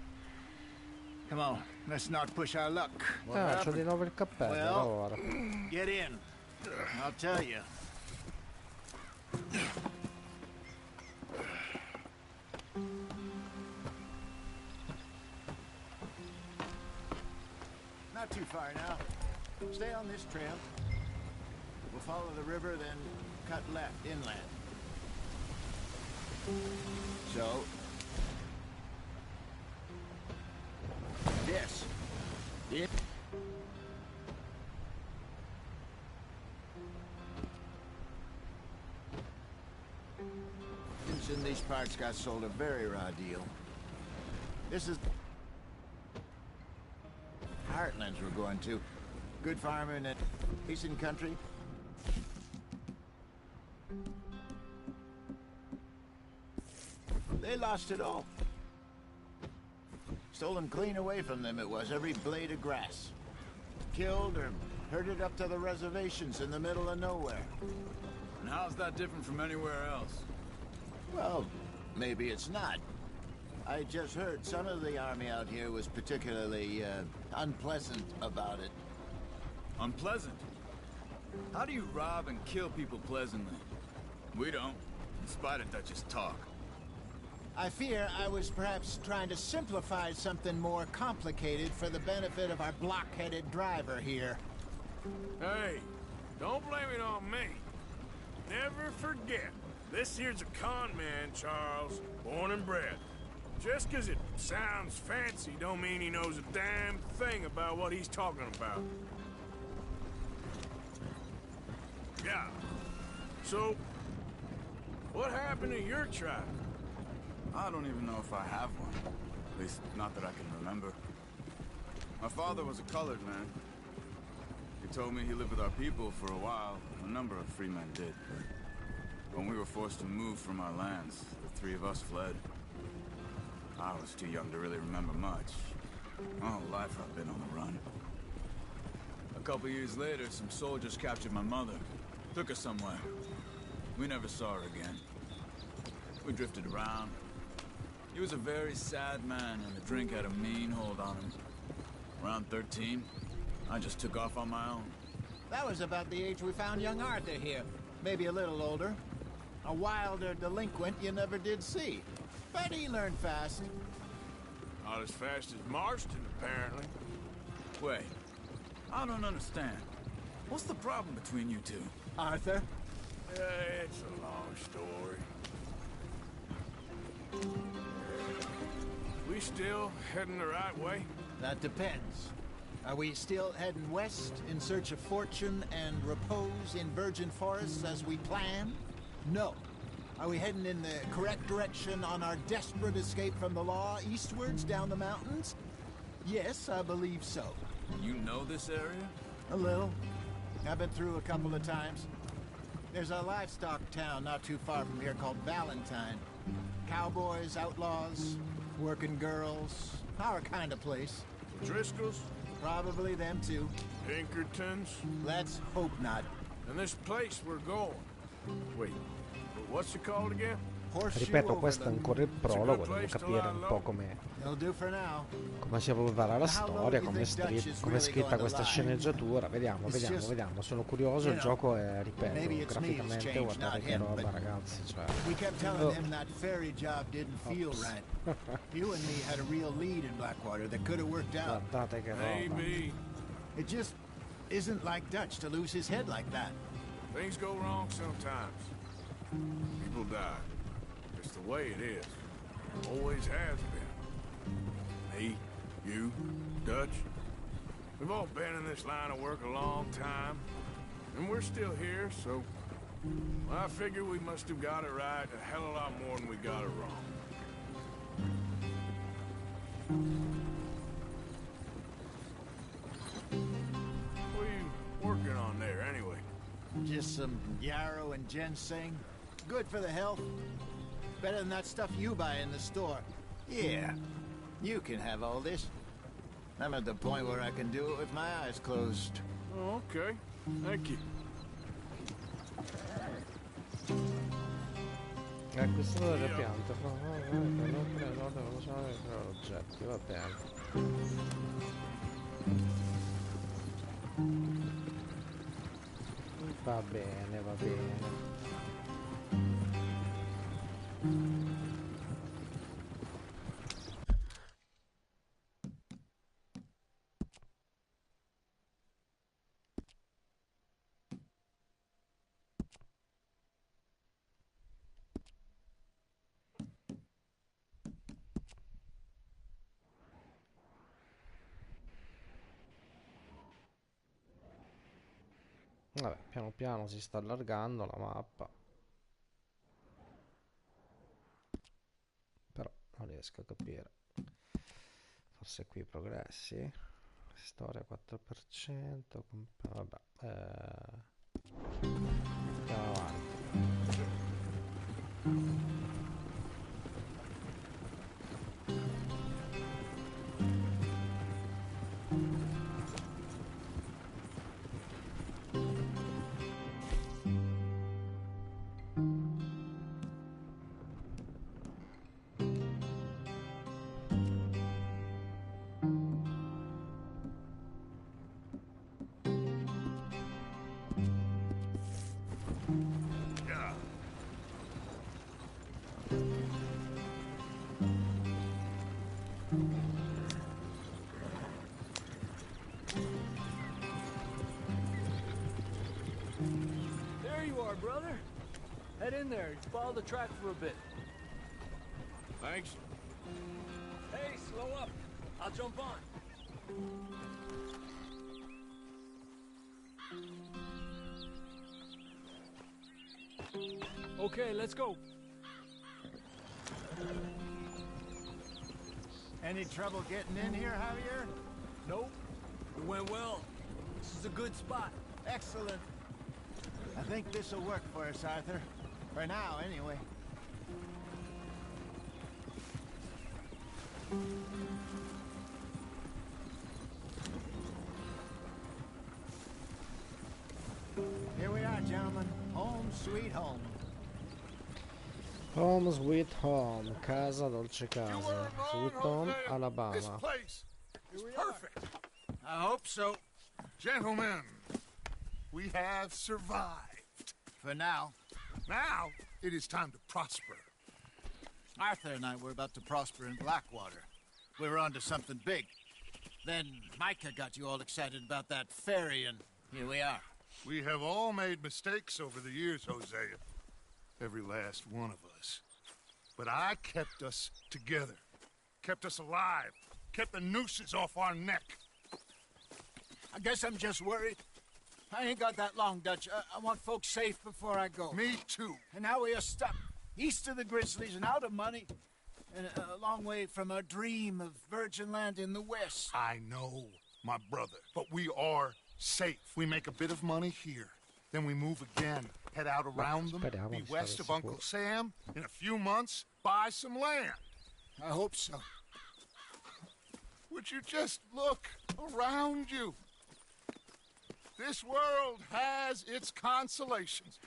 Come on, let's not push our luck. Ah, c'ho di nuovo il cappello, Well, ora. get in. I'll tell you. Not too far now. Stay on this trail. We'll follow the river, then cut left inland. So, this. It. In these parts got sold a very raw deal. This is Heartlands we're going to. Good farmer in a decent country. They lost it all. Stolen clean away from them it was, every blade of grass. Killed or herded up to the reservations in the middle of nowhere. And how's that different from anywhere else? Well, maybe it's not. I just heard some of the army out here was particularly, unpleasant about it. Unpleasant? How do you rob and kill people pleasantly? We don't, in spite of Dutch's talk. I fear I was perhaps trying to simplify something more complicated for the benefit of our block-headed driver here. Hey, don't blame it on me. Never forget, this here's a con man, Charles, born and bred. Just 'cause it sounds fancy don't mean he knows a damn thing about what he's talking about. Yeah. So, what happened to your tribe? I don't even know if I have one. At least, not that I can remember. My father was a colored man. He told me he lived with our people for a while. A number of free men did. When we were forced to move from our lands, the three of us fled. I was too young to really remember much. My whole life I've been on the run. A couple years later, some soldiers captured my mother. Took her somewhere. We never saw her again. We drifted around. He was a very sad man, and the drink had a mean hold on him. Around 13, I just took off on my own. That was about the age we found young Arthur here. Maybe a little older. A wilder delinquent you never did see. But he learned fast. Not as fast as Marston, apparently. Wait, I don't understand. What's the problem between you two? Arthur? It's a long story. We still heading the right way? That depends. Are we still heading west in search of fortune and repose in virgin forests as we planned? No. Are we heading in the correct direction on our desperate escape from the law eastwards down the mountains? Yes, I believe so. You know this area? A little. I've been through a couple of times. There's a livestock town not too far from here called Valentine. Cowboys, outlaws, working girls, our kind of place. Driscoll's? Probably them too. Pinkertons? Let's hope not. And this place we're going. Wait, what's it called again? Ripeto, questo è ancora il prologo, devo capire un po' come si evolverà la storia, come è scritta questa sceneggiatura. Vediamo. Sono curioso, il gioco è, ripeto, graficamente, guardate che roba, ragazzi, cioè... Guardate che roba. It just isn't like Dutch to lose his head like that. Things go wrong sometimes. People die. It's the way it is. Always has been. Me, you, Dutch. We've all been in this line of work a long time. And we're still here, so... I figure we must have got it right a hell of a lot more than we got it wrong. What are you working on there, anyway? Just some yarrow and ginseng. Good for the health. Better than that stuff you buy in the store. Yeah, you can have all this. I'm at the point where I can do it with my eyes closed. Oh, okay. Thank you. Acquistato le piante, non prendo oggetti, va bene. Va bene, va bene. Vabbè, piano piano si sta allargando la mappa. Però non riesco a capire. Forse qui i progressi. Storia 4%. Vabbè. Andiamo avanti. Brother, head in there and follow the track for a bit. Thanks. Hey, slow up. I'll jump on. Okay, let's go. Any trouble getting in here, Javier? Nope. It went well. This is a good spot. Excellent. I think this'll work for us, Arthur. For now, anyway. Here we are, gentlemen. Home sweet home. Home sweet home. Casa dolce casa. Sweet home, Alabama. This place is perfect. I hope so. Gentlemen, we have survived. For now. Now, it is time to prosper. Arthur and I were about to prosper in Blackwater. We were onto something big. Then Micah got you all excited about that ferry, and here we are. We have all made mistakes over the years, Hosea. Every last one of us. But I kept us together. Kept us alive. Kept the nooses off our neck. I guess I'm just worried. I ain't got that long, Dutch. I want folks safe before I go. Me too. And now we are stuck east of the Grizzlies and out of money. And a long way from our dream of virgin land in the west. I know, my brother. But we are safe. We make a bit of money here. Then we move again. Head out around them. Be west of Uncle Sam. In a few months, buy some land. I hope so. would you just look around you? This world has its consolations.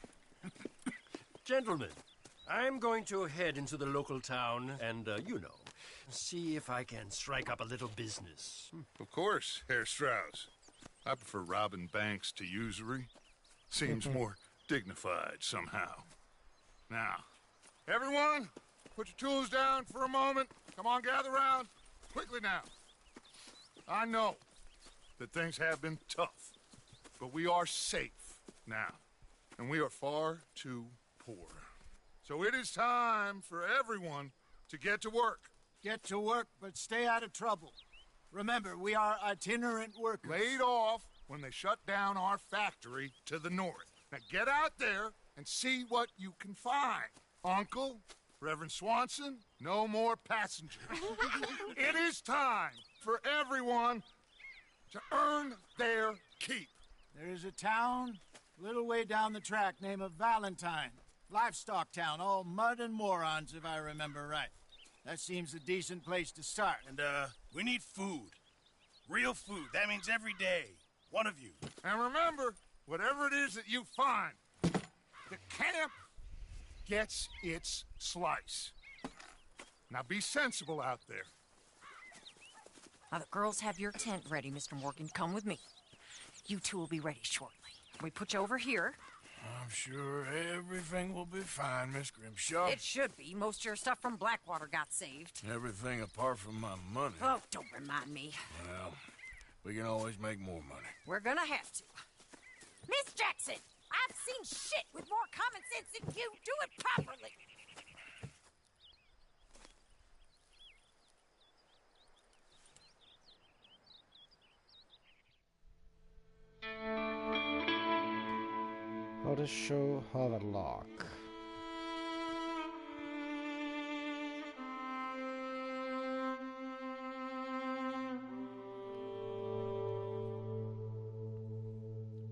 Gentlemen, I'm going to head into the local town and, see if I can strike up a little business. Of course, Herr Strauss. I prefer robbing banks to usury. Seems more dignified somehow. Now, everyone, put your tools down for a moment. Come on, gather round. Quickly now. I know that things have been tough, but we are safe now, and we are far too poor. So it is time for everyone to get to work. Get to work, but stay out of trouble. Remember, we are itinerant workers. Laid off when they shut down our factory to the north. Now get out there and see what you can find. Uncle, Reverend Swanson, no more passengers. It is time for everyone to earn their keep. There is a town a little way down the track named Valentine. Livestock town, all mud and morons, if I remember right. That seems a decent place to start. And, we need food. Real food. That means every day. One of you. And remember, whatever it is that you find, the camp gets its slice. Now be sensible out there. Now, the girls have your tent ready, Mr. Morgan. Come with me. You two will be ready shortly. We put you over here. I'm sure everything will be fine, Miss Grimshaw. It should be. Most of your stuff from Blackwater got saved. Everything apart from my money. Oh, don't remind me. Well, we can always make more money. We're gonna have to. Miss Jackson, I've seen shit with more common sense than you. Do it properly. Horatio Haverlock.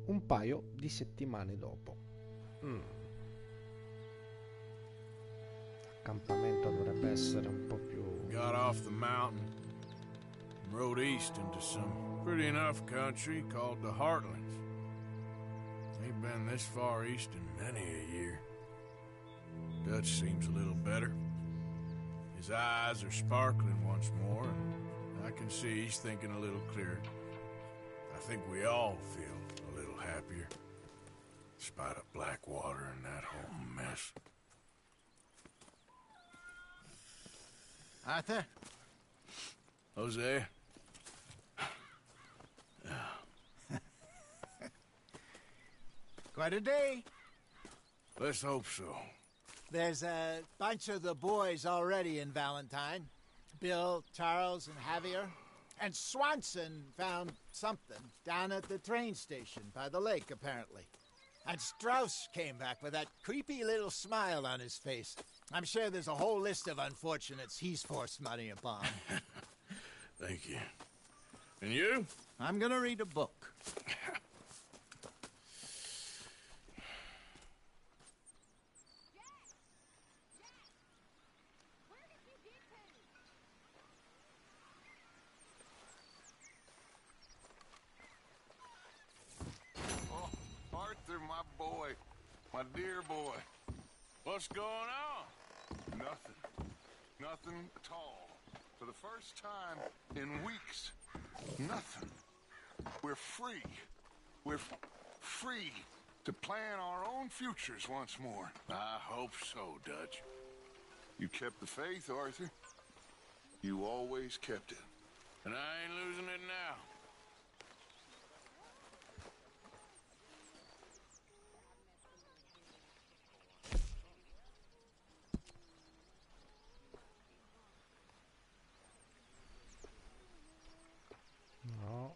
Un paio di settimane dopo. L'accampamento dovrebbe essere un po' più... Got off the mountain, rode east into some pretty enough country called the Heartlands. Ain't been this far east in many a year. Dutch seems a little better. His eyes are sparkling once more, and I can see he's thinking a little clearer. I think we all feel a little happier, in spite of Blackwater and that whole mess. Arthur? Jose? Quite a day. Let's hope so. There's a bunch of the boys already in Valentine. Bill, Charles, and Javier. And Swanson found something down at the train station by the lake, apparently. And Strauss came back with that creepy little smile on his face. I'm sure there's a whole list of unfortunates he's forced money upon. Thank you. And you? I'm gonna read a book. My boy, my dear boy. What's going on? Nothing. Nothing at all. For the first time in weeks, nothing. We're free. We're free to plan our own futures once more. I hope so, Dutch. You kept the faith, Arthur. You always kept it. And I ain't losing it now. No.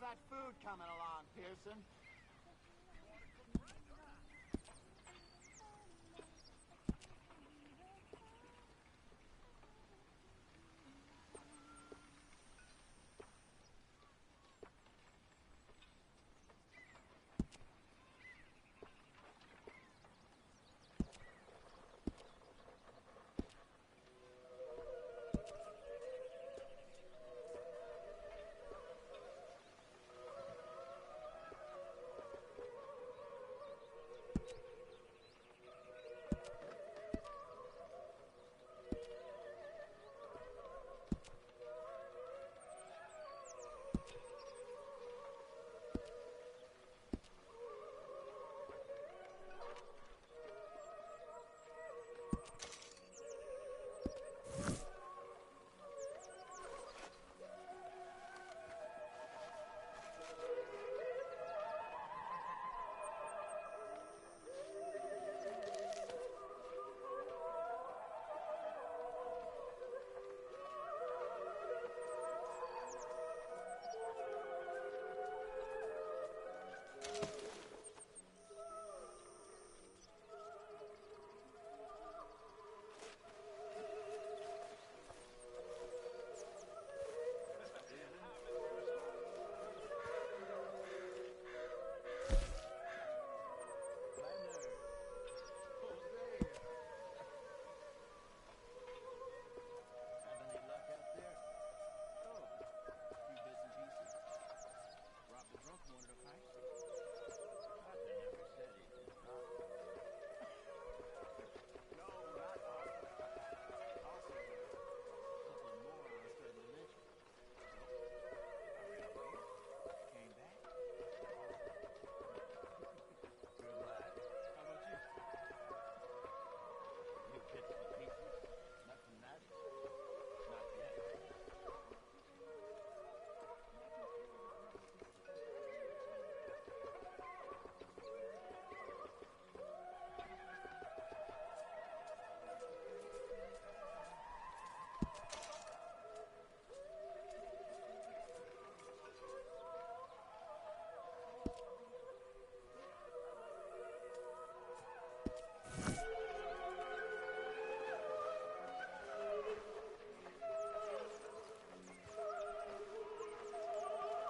that food coming along, Pearson?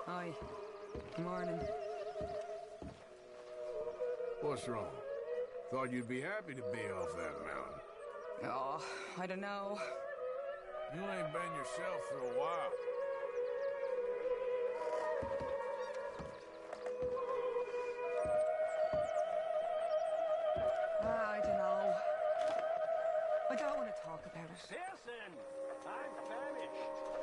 Hi. Morning. What's wrong? Thought you'd be happy to be off that mountain. Oh, I don't know. You ain't been yourself for a while. I don't know. I don't want to talk about it. Pearson! I'm famished.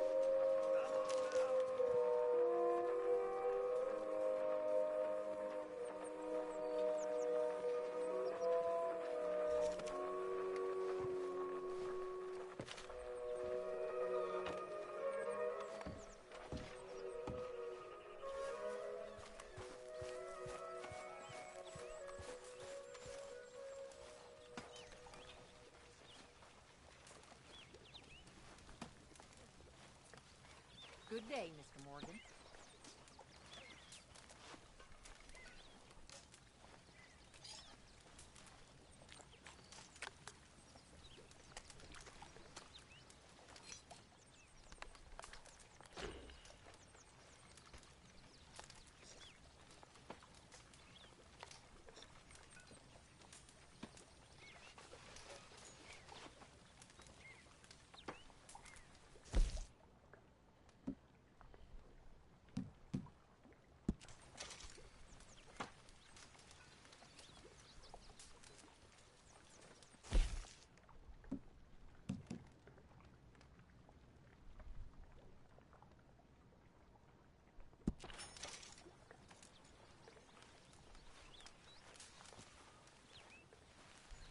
Good day, Mr. Morgan.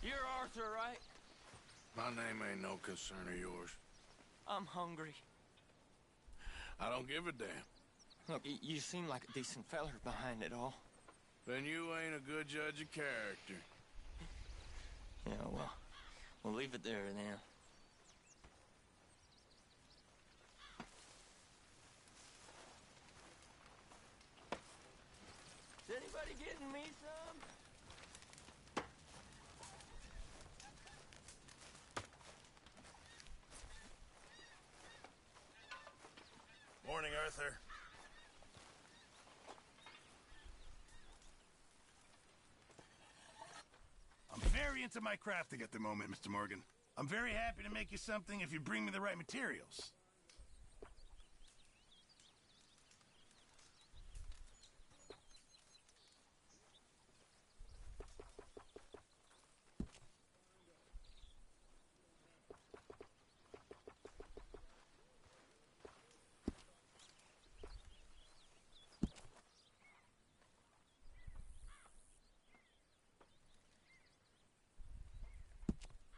You're Arthur, right? My name ain't no concern of yours. I'm hungry. I don't give a damn. Look, you seem like a decent feller behind it all. Then you ain't a good judge of character. Yeah, well, we'll leave it there then. Anybody getting me some? Morning, Arthur. I'm very into my crafting at the moment, Mr. Morgan. I'm very happy to make you something if you bring me the right materials.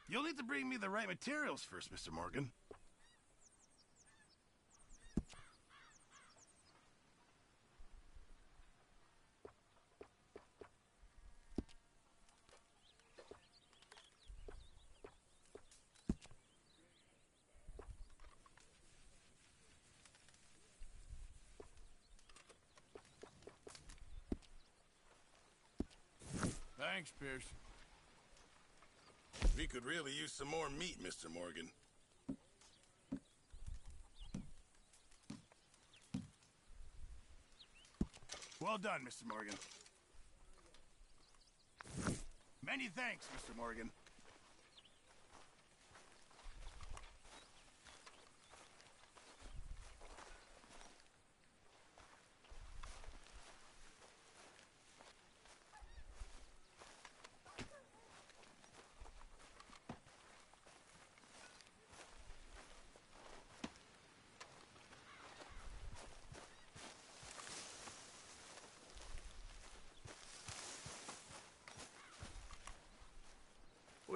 You'll need to bring me the right materials first, Mr. Morgan. Thanks, Pierce. We could really use some more meat, Mr. Morgan. Well done, Mr. Morgan. Many thanks, Mr. Morgan.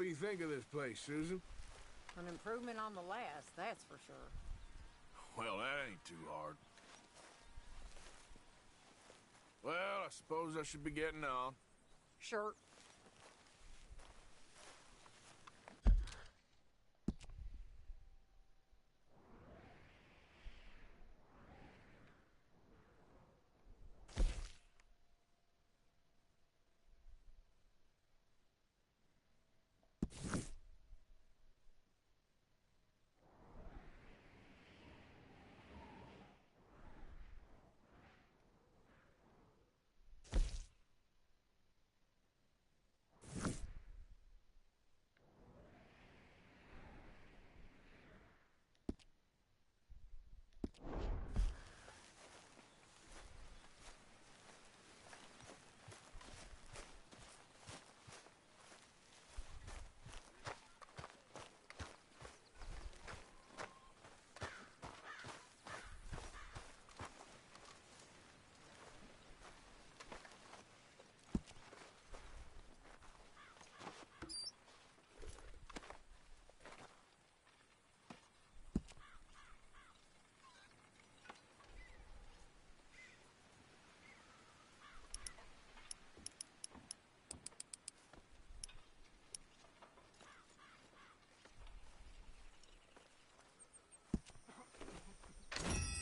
What do you think of this place, Susan? An improvement on the last, that's for sure. Well, that ain't too hard. Well, I suppose I should be getting on. Sure.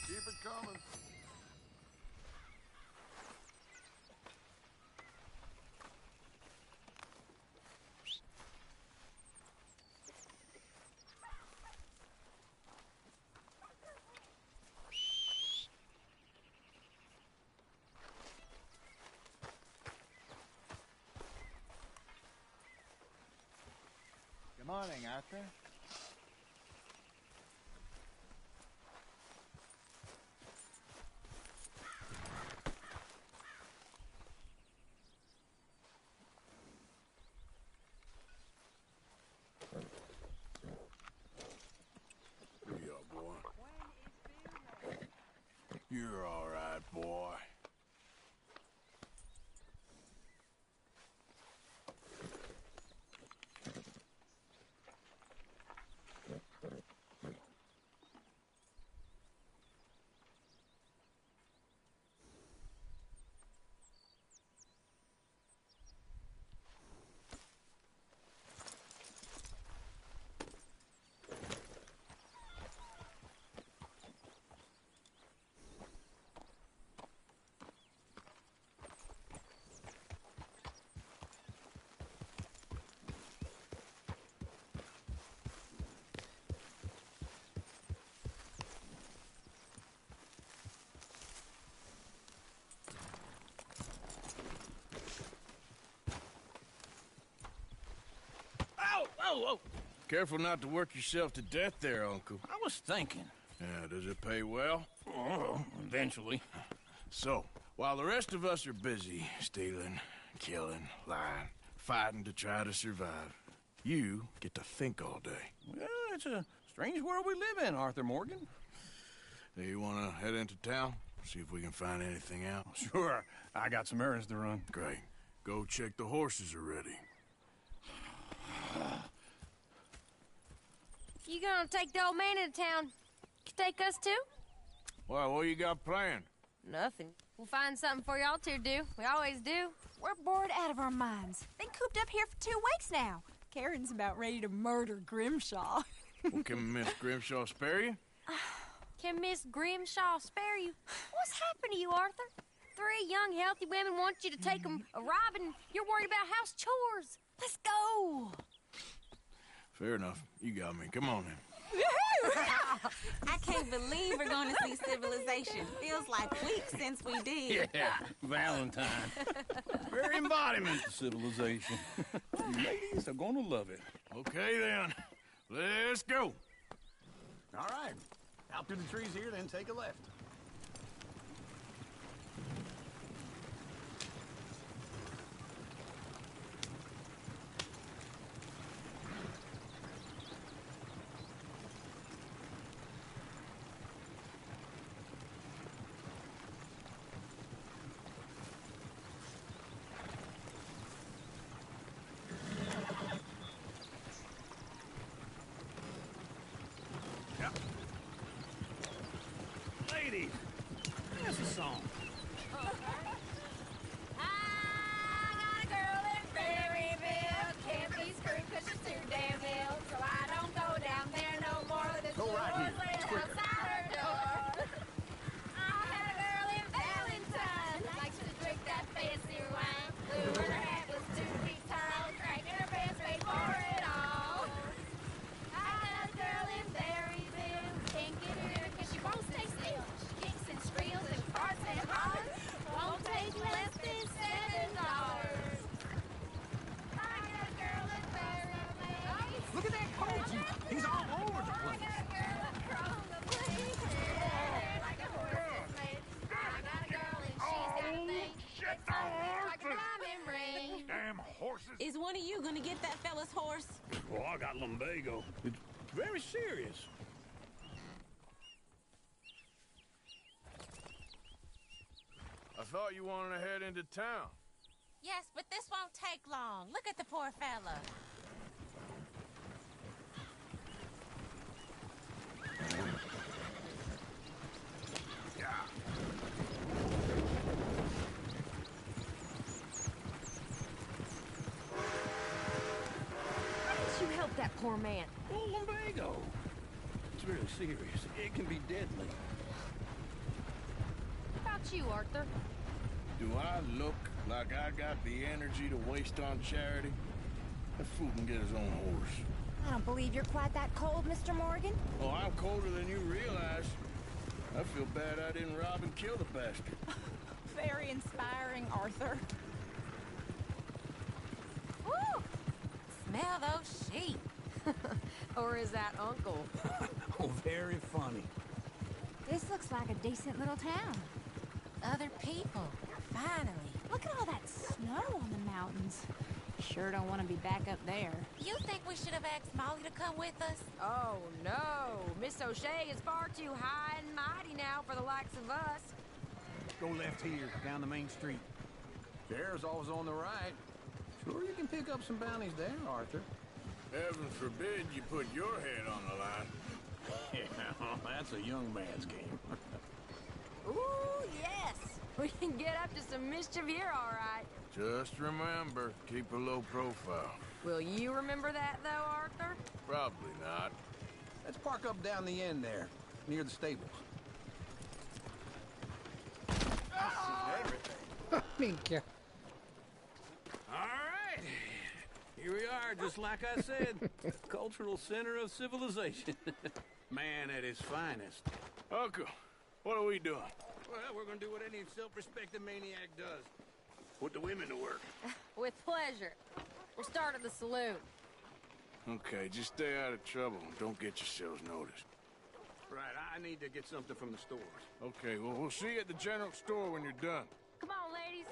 Keep it coming. Good morning, Arthur. Yeah, boy. You're all right, boy. Whoa, whoa! Careful not to work yourself to death there, Uncle. I was thinking. Yeah, does it pay well? Oh, eventually. So, while the rest of us are busy stealing, killing, lying, fighting to try to survive, you get to think all day. Well, it's a strange world we live in, Arthur Morgan. Do you want to head into town? See if we can find anything out? Sure. I got some errands to run. Great. Go check the horses are ready. You gonna take the old man into town? Take us too? Well, what you got planned? Nothing. We'll find something for y'all to do. We always do. We're bored out of our minds. Been cooped up here for 2 weeks now. Karen's about ready to murder Grimshaw. Well, can Miss Grimshaw spare you? Can Miss Grimshaw spare you? What's happened to you, Arthur? 3 young, healthy women want you to take them a robbing. You're worried about house chores. Let's go. Fair enough. You got me. Come on then. I can't believe we're going to see civilization. Feels like weeks since we did. Yeah, Valentine. Very embodiment of civilization. You ladies are going to love it. Okay then. Let's go. All right. Out through the trees here, then take a left. Ladies, that's a song. I got a girl in Berryville. Can't be screwed 'cause she's too damn ill. So I don't go down there no more. This Go right here. laying It's quicker. outside her door. I had a girl in Valentine. Likes to drink that fancy wine. Blue and her hat was 2 feet tall. Cracking her pants paid for it all. I had a girl in Berryville. Can't get her 'cause she won't stay still. She kicks and squeals and farts and hollers. Won't take less than $7. I got a girl in Berryville. Look at that coach. He's all over the place. I got a girl across the place. Like a horse made. I got a girl and she's got a thing. Shit, the Like a horses! diamond ring. Damn horses! Is one of you going to get that fella's horse? Well, I got lumbago. It's very serious. I thought you wanted to head into town. Yes, but this won't take long. Look at the poor fella. Why didn't you help that poor man? Oh, lumbago. It's really serious. It can be deadly. How about you, Arthur? Do I look like I got the energy to waste on charity? That fool can get his own horse. I don't believe you're quite that cold, Mr. Morgan. Oh, I'm colder than you realize. I feel bad I didn't rob and kill the bastard. Very inspiring, Arthur. Woo! Smell those sheep. Or is that Uncle? Oh, very funny. This looks like a decent little town. Other people. Finally. Look at all that snow on the mountains. Sure don't want to be back up there. You think we should have asked Molly to come with us? Oh, no. Miss O'Shea is far too high and mighty now for the likes of us. Go left here, down the main street. Sheriff's always on the right. Sure, you can pick up some bounties there, Arthur. Heaven forbid you put your head on the line. Yeah, that's a young man's game. Ooh, yes. We can get up to some mischief here, all right. Just remember, keep a low profile. Will you remember that, though, Arthur? Probably not. Let's park up down the end there, near the stables. Minchia. All right. Here we are, just like I said. Cultural center of civilization. Man at his finest. Uncle, what are we doing? Well, we're gonna do what any self-respecting maniac does. Put the women to work. With pleasure. We'll start at the saloon. Okay, just stay out of trouble and don't get yourselves noticed. Right, I need to get something from the stores. Okay, well, we'll see you at the general store when you're done. Come on, ladies.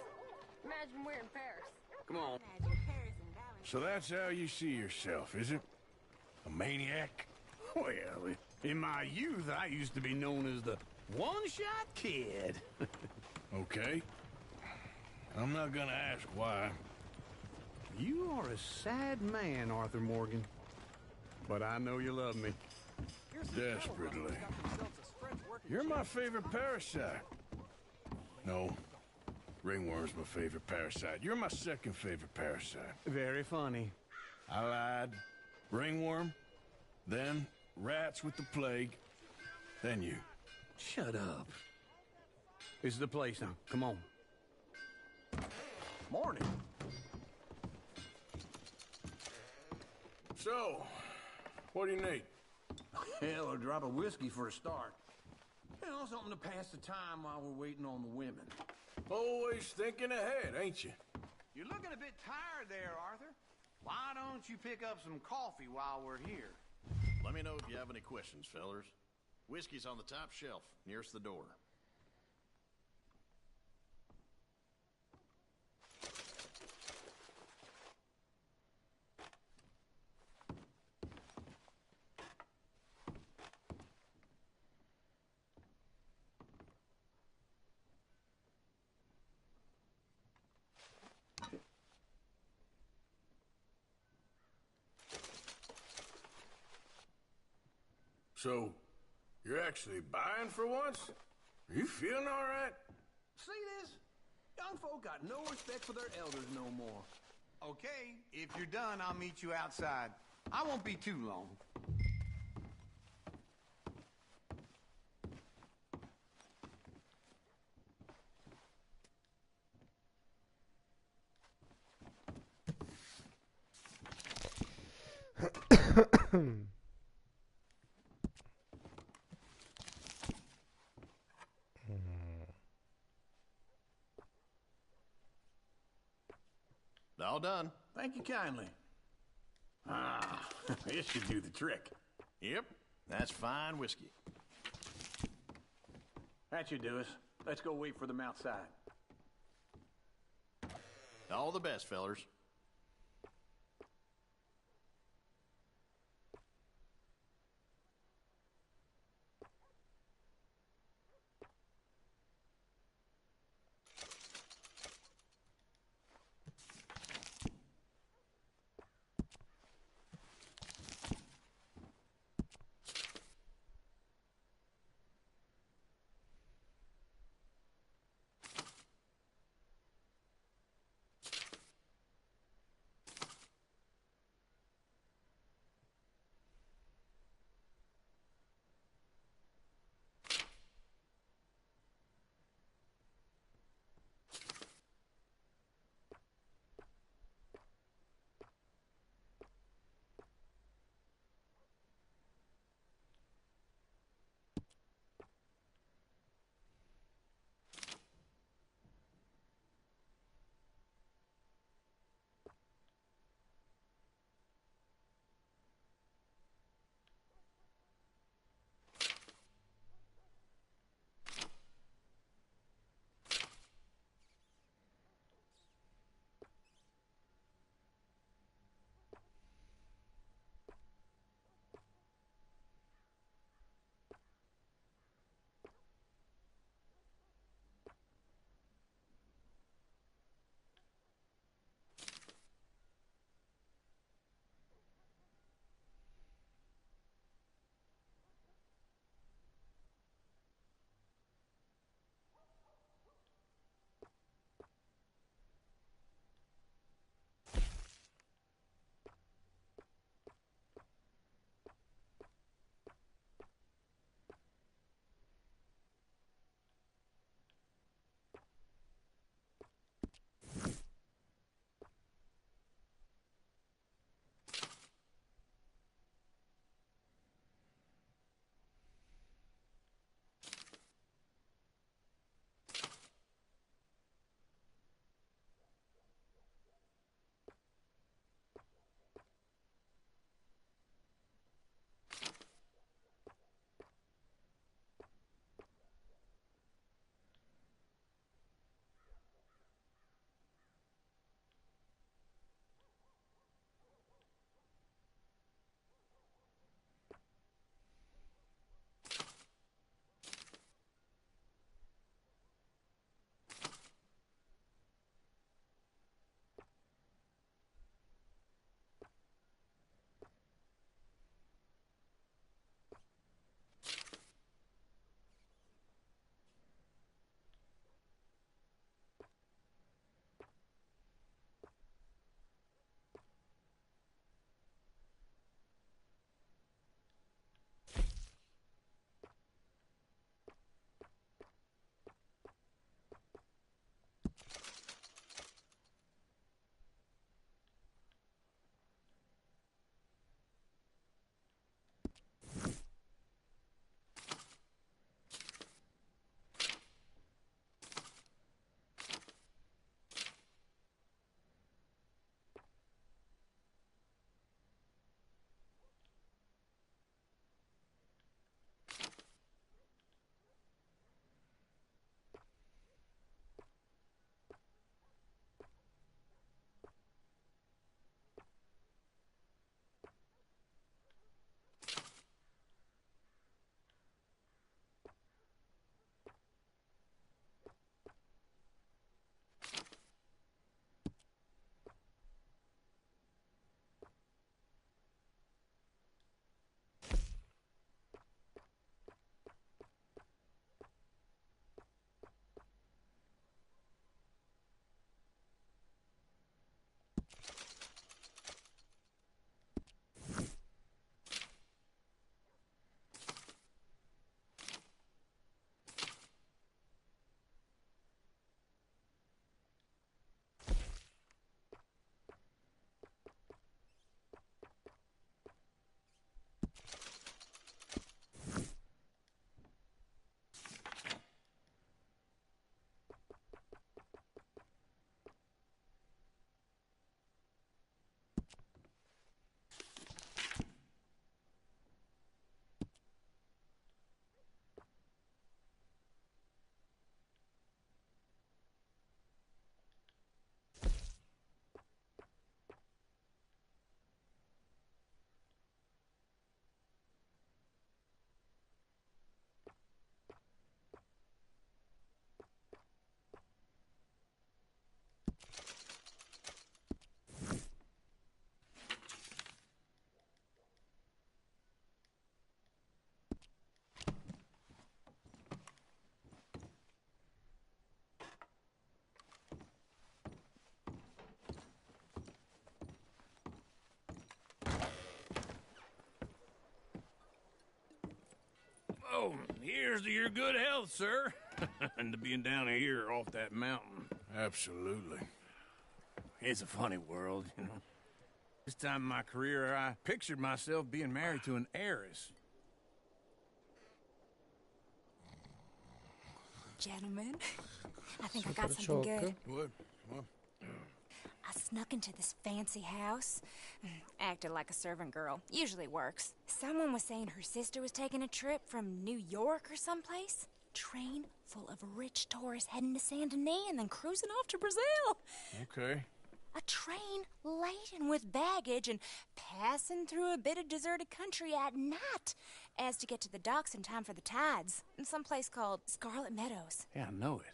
Imagine we're in Paris. Come on. So that's how you see yourself, is it? A maniac? Well, in my youth, I used to be known as the one-shot kid. Okay. I'm not gonna ask why. You are a sad man, Arthur Morgan. But I know you love me. Desperately. You're my favorite parasite. No. Ringworm's my favorite parasite. You're my second favorite parasite. Very funny. I lied. Ringworm, then rats with the plague, then you. Shut up. This is the place now. Come on. Morning. So, what do you need? Hell, a drop of whiskey for a start. You know, something to pass the time while we're waiting on the women. Always thinking ahead, ain't you? You're looking a bit tired there, Arthur. Why don't you pick up some coffee while we're here? Let me know if you have any questions, fellers. Whiskey's on the top shelf, nearest the door. So, you're actually buying for once? Are you feeling all right? See this? Young folk got no respect for their elders no more. Okay, if you're done, I'll meet you outside. I won't be too long. All done. Thank you kindly. Ah, this should do the trick. Yep, that's fine whiskey. That should do us. Let's go wait for them outside. All the best, fellers. Oh, here's to your good health, sir. And to being down here off that mountain. Absolutely. It's a funny world, you know. This time in my career, I pictured myself being married to an heiress. Gentlemen, I think I got something good. What? I snuck into this fancy house. Acted like a servant girl. Usually works. Someone was saying her sister was taking a trip from New York or someplace. Train full of rich tourists heading to Saint Denis and then cruising off to Brazil. Okay. A train laden with baggage and passing through a bit of deserted country at night as to get to the docks in time for the tides in some place called Scarlet Meadows. Yeah, I know it.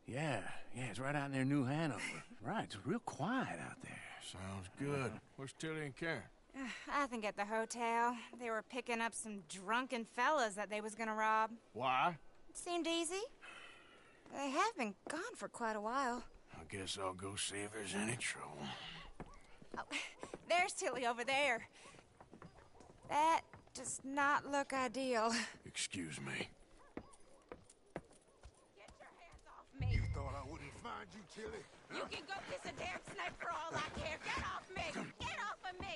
Yeah, it's right out near New Hanover. Right, it's real quiet out there. Sounds good. Where's Tilly and Karen? I think at the hotel. They were picking up some drunken fellas that they was gonna rob. Why? It seemed easy. They have been gone for quite a while. I guess I'll go see if there's any trouble. Oh, there's Tilly over there. That does not look ideal. Excuse me. Get your hands off me. You thought I wouldn't find you, Tilly? You can go kiss a damn snake for all I care. Get off me! Get off of me!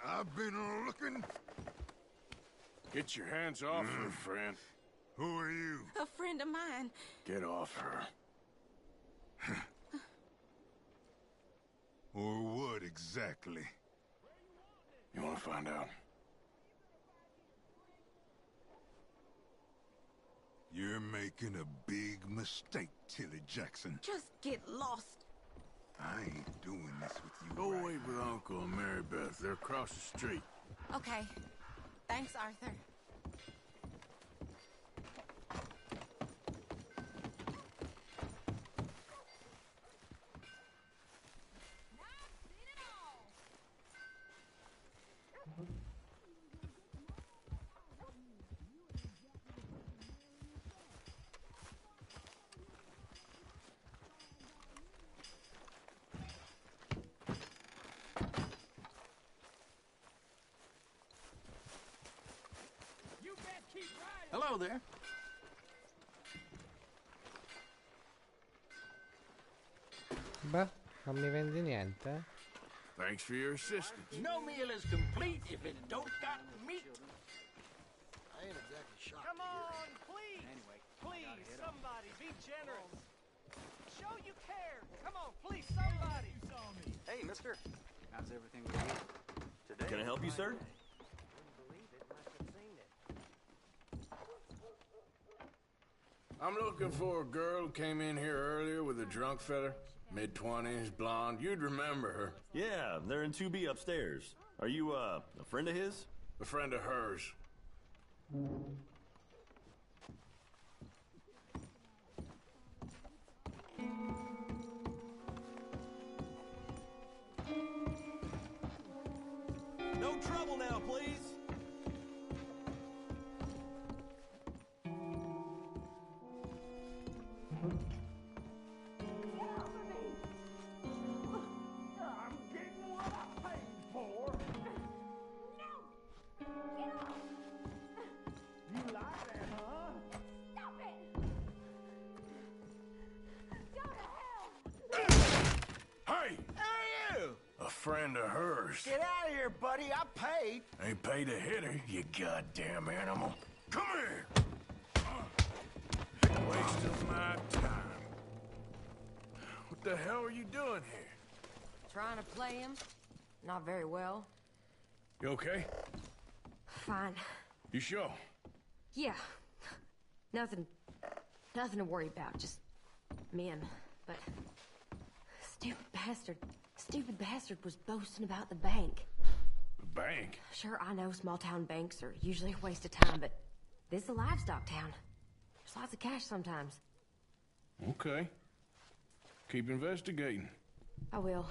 I've been looking. Get your hands off her, friend. Who are you? A friend of mine. Get off her. Or what exactly? You want to find out? You're making a big mistake, Tilly Jackson. Just get lost. I ain't doing this with you. Go right wait with Uncle and Mary Beth. They're across the street. Okay. Thanks, Arthur. Hello there. Beh, non mi vendi niente. Thanks for your assistance. No meal is complete if it don't got meat. I ain't exactly shocked. Come on, please! Please, somebody, be generous. Show you care. Come on, please, somebody. Hey, mister. How's everything with you? Today? Can I help you, sir? I'm looking for a girl who came in here earlier with a drunk fella. Mid-20s, blonde. You'd remember her. Yeah, they're in 2B upstairs. Are you, a friend of his? A friend of hers. No trouble now, please. Friend of hers. Get out of here, buddy. I paid. Ain't paid to hit her, you goddamn animal. Come here! Wasting my time. What the hell are you doing here? Trying to play him. Not very well. You okay? Fine. You sure? Yeah. Nothing to worry about. Just men. But stupid bastard was boasting about the bank. The bank? Sure, I know small town banks are usually a waste of time, but this is a livestock town. There's lots of cash sometimes. Okay. Keep investigating. I will.